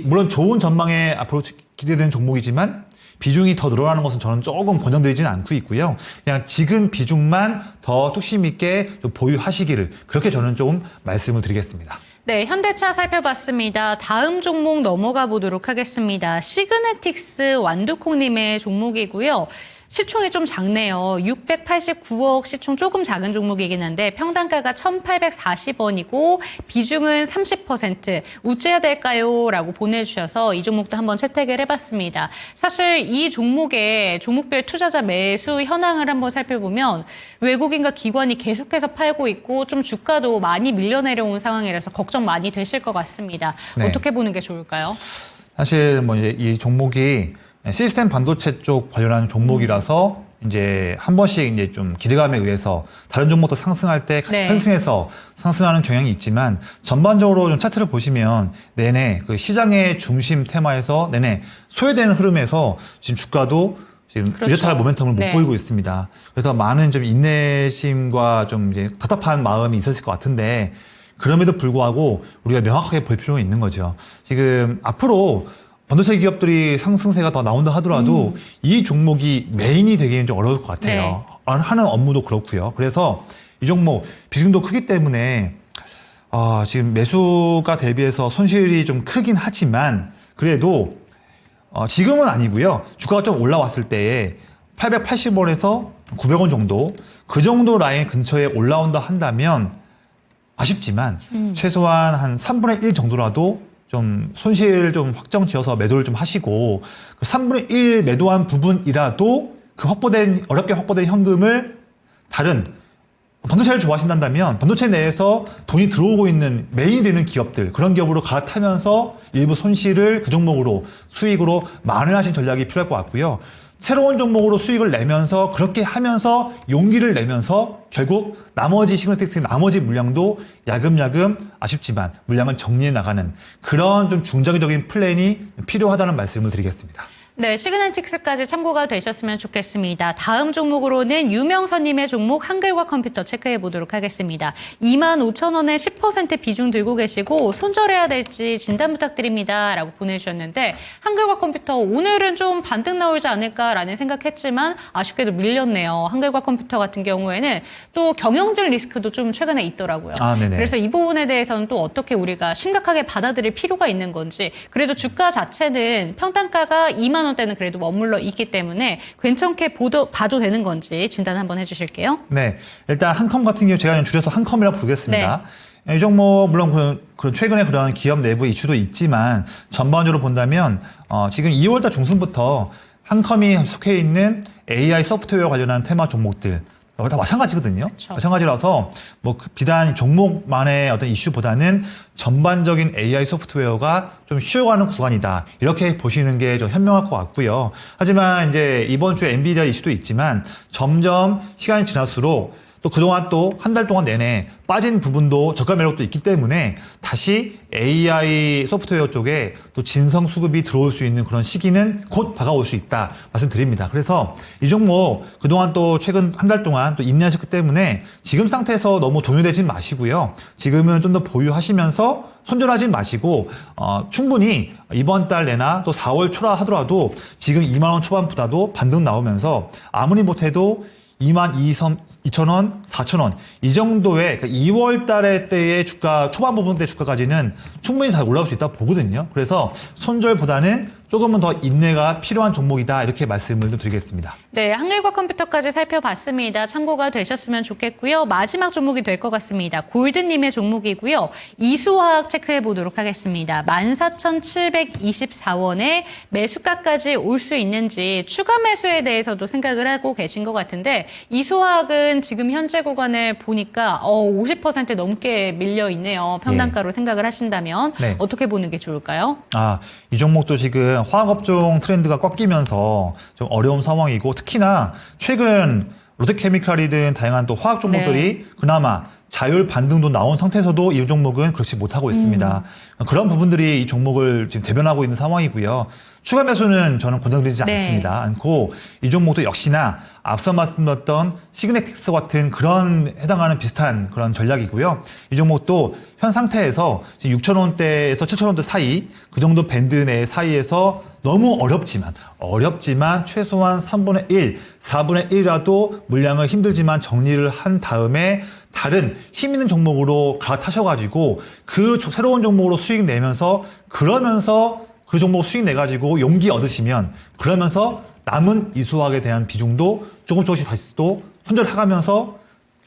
물론 좋은 전망에 앞으로 기대되는 종목이지만 비중이 더 늘어나는 것은 저는 조금 권장드리지는 않고 있고요. 그냥 지금 비중만 더 뚝심 있게 좀 보유하시기를 그렇게 저는 좀 말씀을 드리겠습니다. 네, 현대차 살펴봤습니다. 다음 종목 넘어가 보도록 하겠습니다. 시그네틱스 완두콩님의 종목이고요. 시총이 좀 작네요. 689억 시총 조금 작은 종목이긴 한데 평단가가 1,840원이고 비중은 30%. 우째야 될까요? 라고 보내주셔서 이 종목도 한번 채택을 해봤습니다. 사실 이 종목별 투자자 매수 현황을 한번 살펴보면 외국인과 기관이 계속해서 팔고 있고 좀 주가도 많이 밀려내려온 상황이라서 걱정 많이 되실 것 같습니다. 네. 어떻게 보는 게 좋을까요? 사실 뭐 이제 이 종목이 시스템 반도체 쪽 관련한 종목이라서 이제 한 번씩 이제 좀 기대감에 의해서 다른 종목도 상승할 때 네. 편승해서 상승하는 경향이 있지만 전반적으로 좀 차트를 보시면 내내 그 시장의 중심 테마에서 내내 소외되는 흐름에서 지금 주가도 지금 그렇죠. 유효타를 모멘텀을 못 네. 보이고 있습니다. 그래서 많은 좀 인내심과 좀 이제 답답한 마음이 있었을 것 같은데 그럼에도 불구하고 우리가 명확하게 볼 필요가 있는 거죠. 지금 앞으로 반도체 기업들이 상승세가 더 나온다 하더라도 이 종목이 메인이 되기는 좀 어려울 것 같아요. 네. 하는 업무도 그렇고요. 그래서 이 종목 비중도 크기 때문에 지금 매수가 대비해서 손실이 좀 크긴 하지만 그래도 지금은 아니고요. 주가가 좀 올라왔을 때에 880원에서 900원 정도 그 정도 라인 근처에 올라온다 한다면 아쉽지만 최소한 한 3분의 1 정도라도 좀 손실 좀 확정 지어서 매도를 좀 하시고 그 3분의 1 매도한 부분이라도 그 어렵게 확보된 현금을 다른 반도체를 좋아하신다면 반도체 내에서 돈이 들어오고 있는 메인이 되는 기업들 그런 기업으로 갈아타면서 일부 손실을 그 종목으로 수익으로 만회하신 전략이 필요할 것 같고요. 새로운 종목으로 수익을 내면서 그렇게 하면서 용기를 내면서 결국 나머지 시그네틱스의 나머지 물량도 야금야금 아쉽지만 물량을 정리해 나가는 그런 좀 중장기적인 플랜이 필요하다는 말씀을 드리겠습니다. 네, 시그널틱스까지 참고가 되셨으면 좋겠습니다. 다음 종목으로는 유명선님의 종목 한글과 컴퓨터 체크해 보도록 하겠습니다. 25,000원에 10% 비중 들고 계시고 손절해야 될지 진단 부탁드립니다. 라고 보내주셨는데 한글과 컴퓨터 오늘은 좀 반등 나오지 않을까라는 생각했지만 아쉽게도 밀렸네요. 한글과 컴퓨터 같은 경우에는 또 경영진 리스크도 좀 최근에 있더라고요. 네네. 그래서 이 부분에 대해서는 또 어떻게 우리가 심각하게 받아들일 필요가 있는 건지 그래도 주가 자체는 평단가가 2만 원대는 그래도 머물러 있기 때문에 괜찮게 봐도 되는 건지 진단 한번 해주실게요. 네, 일단 한컴 같은 경우 제가 그냥 줄여서 한컴이라고 부르겠습니다. 이 종목 물론 그런 최근에 그런 기업 내부 이슈도 있지만 전반적으로 본다면 지금 2월달 중순부터 한컴이 속해 있는 AI 소프트웨어 관련한 테마 종목들 다 마찬가지거든요. 그쵸. 마찬가지라서 비단 종목만의 어떤 이슈보다는 전반적인 AI 소프트웨어가 좀 쉬어가는 구간이다. 이렇게 보시는 게 좀 현명할 것 같고요. 하지만 이제 이번 주에 엔비디아 이슈도 있지만 점점 시간이 지날수록 또 그동안 또 한 달 동안 내내 빠진 부분도 저가 매력도 있기 때문에 다시 AI 소프트웨어 쪽에 또 진성 수급이 들어올 수 있는 그런 시기는 곧 다가올 수 있다 말씀드립니다. 그래서 이 종목 그동안 또 최근 한 달 동안 또 인내하셨기 때문에 지금 상태에서 너무 동요되지 마시고요. 지금은 좀 더 보유하시면서 손절하지 마시고 충분히 이번 달 내나 또 4월 초라 하더라도 지금 2만 원 초반보다도 반등 나오면서 아무리 못해도 22,000원, 4,000원 이 정도의 그러니까 2월 달에 때의 주가 초반 부분 때 주가까지는 충분히 다 올라올 수 있다고 보거든요. 그래서 손절보다는 조금은 더 인내가 필요한 종목이다 이렇게 말씀을 좀 드리겠습니다. 네, 한글과 컴퓨터까지 살펴봤습니다. 참고가 되셨으면 좋겠고요. 마지막 종목이 될 것 같습니다. 골드님의 종목이고요. 이수화학 체크해 보도록 하겠습니다. 14,724원에 매수가까지 올 수 있는지 추가 매수에 대해서도 생각을 하고 계신 것 같은데 이수화학은 지금 현재 구간을 보니까 50% 넘게 밀려 있네요. 평단가로 생각을 하신다면 네. 어떻게 보는 게 좋을까요? 이 종목도 지금 화학업종 트렌드가 꺾이면서 좀 어려운 상황이고 특히나 최근 롯데케미칼이든 다양한 또 화학 종목들이 그나마 자율 반등도 나온 상태에서도 이 종목은 그렇지 못하고 있습니다. 그런 부분들이 이 종목을 지금 대변하고 있는 상황이고요. 추가 매수는 저는 권장드리지 않습니다. 않고 이 종목도 역시나 앞서 말씀드렸던 시그네틱스 같은 그런 해당하는 비슷한 그런 전략이고요. 이 종목도 현 상태에서 6,000원대에서 7,000원대 사이 그 정도 밴드 내 사이에서 너무 어렵지만 최소한 3분의 1, 4분의 1이라도 물량을 힘들지만 정리를 한 다음에 다른 힘 있는 종목으로 갈아타셔가지고 그 새로운 종목으로 수익 내면서 그러면서 그 종목 수익 내가지고 용기 얻으시면 그러면서 남은 이수학에 대한 비중도 조금씩 다시 또 손절해가면서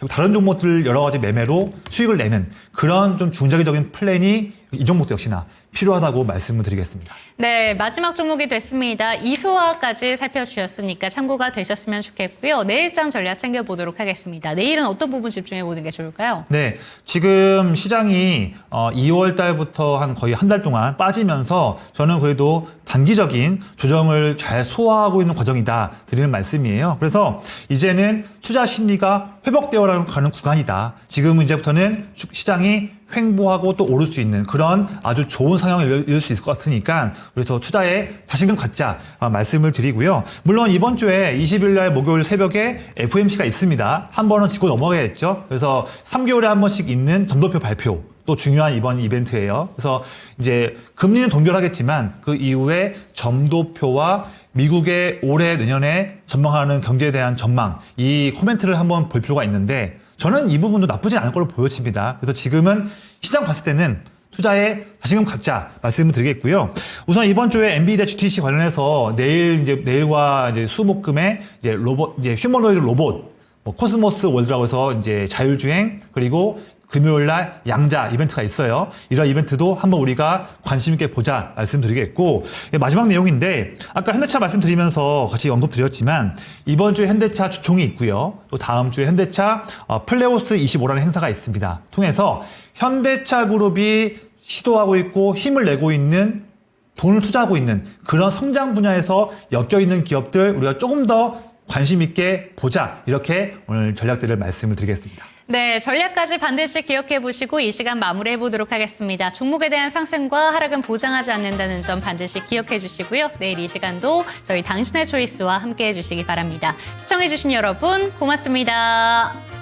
다른 종목들 여러 가지 매매로 수익을 내는 그런 좀 중장기적인 플랜이 이 종목도 역시나 필요하다고 말씀을 드리겠습니다. 네, 마지막 종목이 됐습니다. 이수화까지 살펴주셨으니까 참고가 되셨으면 좋겠고요. 내일장 전략 챙겨보도록 하겠습니다. 내일은 어떤 부분 집중해보는 게 좋을까요? 네, 지금 시장이 2월 달부터 한 거의 한 달 동안 빠지면서 저는 그래도 단기적인 조정을 잘 소화하고 있는 과정이다 드리는 말씀이에요. 그래서 이제는 투자 심리가 회복되어 가는 구간이다. 지금은 이제부터는 시장이 횡보하고 또 오를 수 있는 그런 아주 좋은 상황을 이룰 수 있을 것 같으니까 그래서 투자에 자신감 갖자 말씀을 드리고요. 물론 이번 주에 20일 날 목요일 새벽에 FOMC가 있습니다. 한 번은 짚고 넘어가야겠죠. 그래서 3개월에 한 번씩 있는 점도표 발표 또 중요한 이번 이벤트예요. 그래서 이제 금리는 동결하겠지만 그 이후에 점도표와 미국의 올해 내년에 전망하는 경제에 대한 전망 이 코멘트를 한번 볼 필요가 있는데 저는 이 부분도 나쁘지 않을 걸로 보여집니다. 그래서 지금은 시장 봤을 때는 투자에 자신감 갖자 말씀을 드리겠고요. 우선 이번 주에 엔비디아 GTC 관련해서 내일과 이제 수목금에 이제 휴머노이드 로봇, 코스모스 월드라고 해서 이제 자율주행 그리고 금요일 날 양자 이벤트가 있어요. 이런 이벤트도 한번 우리가 관심 있게 보자 말씀드리겠고 마지막 내용인데 아까 현대차 말씀드리면서 같이 언급드렸지만 이번 주에 현대차 주총이 있고요. 또 다음 주에 현대차 플레오스 25라는 행사가 있습니다. 통해서 현대차 그룹이 시도하고 있고 힘을 내고 있는 돈을 투자하고 있는 그런 성장 분야에서 엮여있는 기업들 우리가 조금 더 관심 있게 보자 이렇게 오늘 전략들을 말씀을 드리겠습니다. 네, 전략까지 반드시 기억해 보시고 이 시간 마무리해 보도록 하겠습니다. 종목에 대한 상승과 하락은 보장하지 않는다는 점 반드시 기억해 주시고요. 내일 이 시간도 저희 당신의 초이스와 함께 해 주시기 바랍니다. 시청해 주신 여러분 고맙습니다.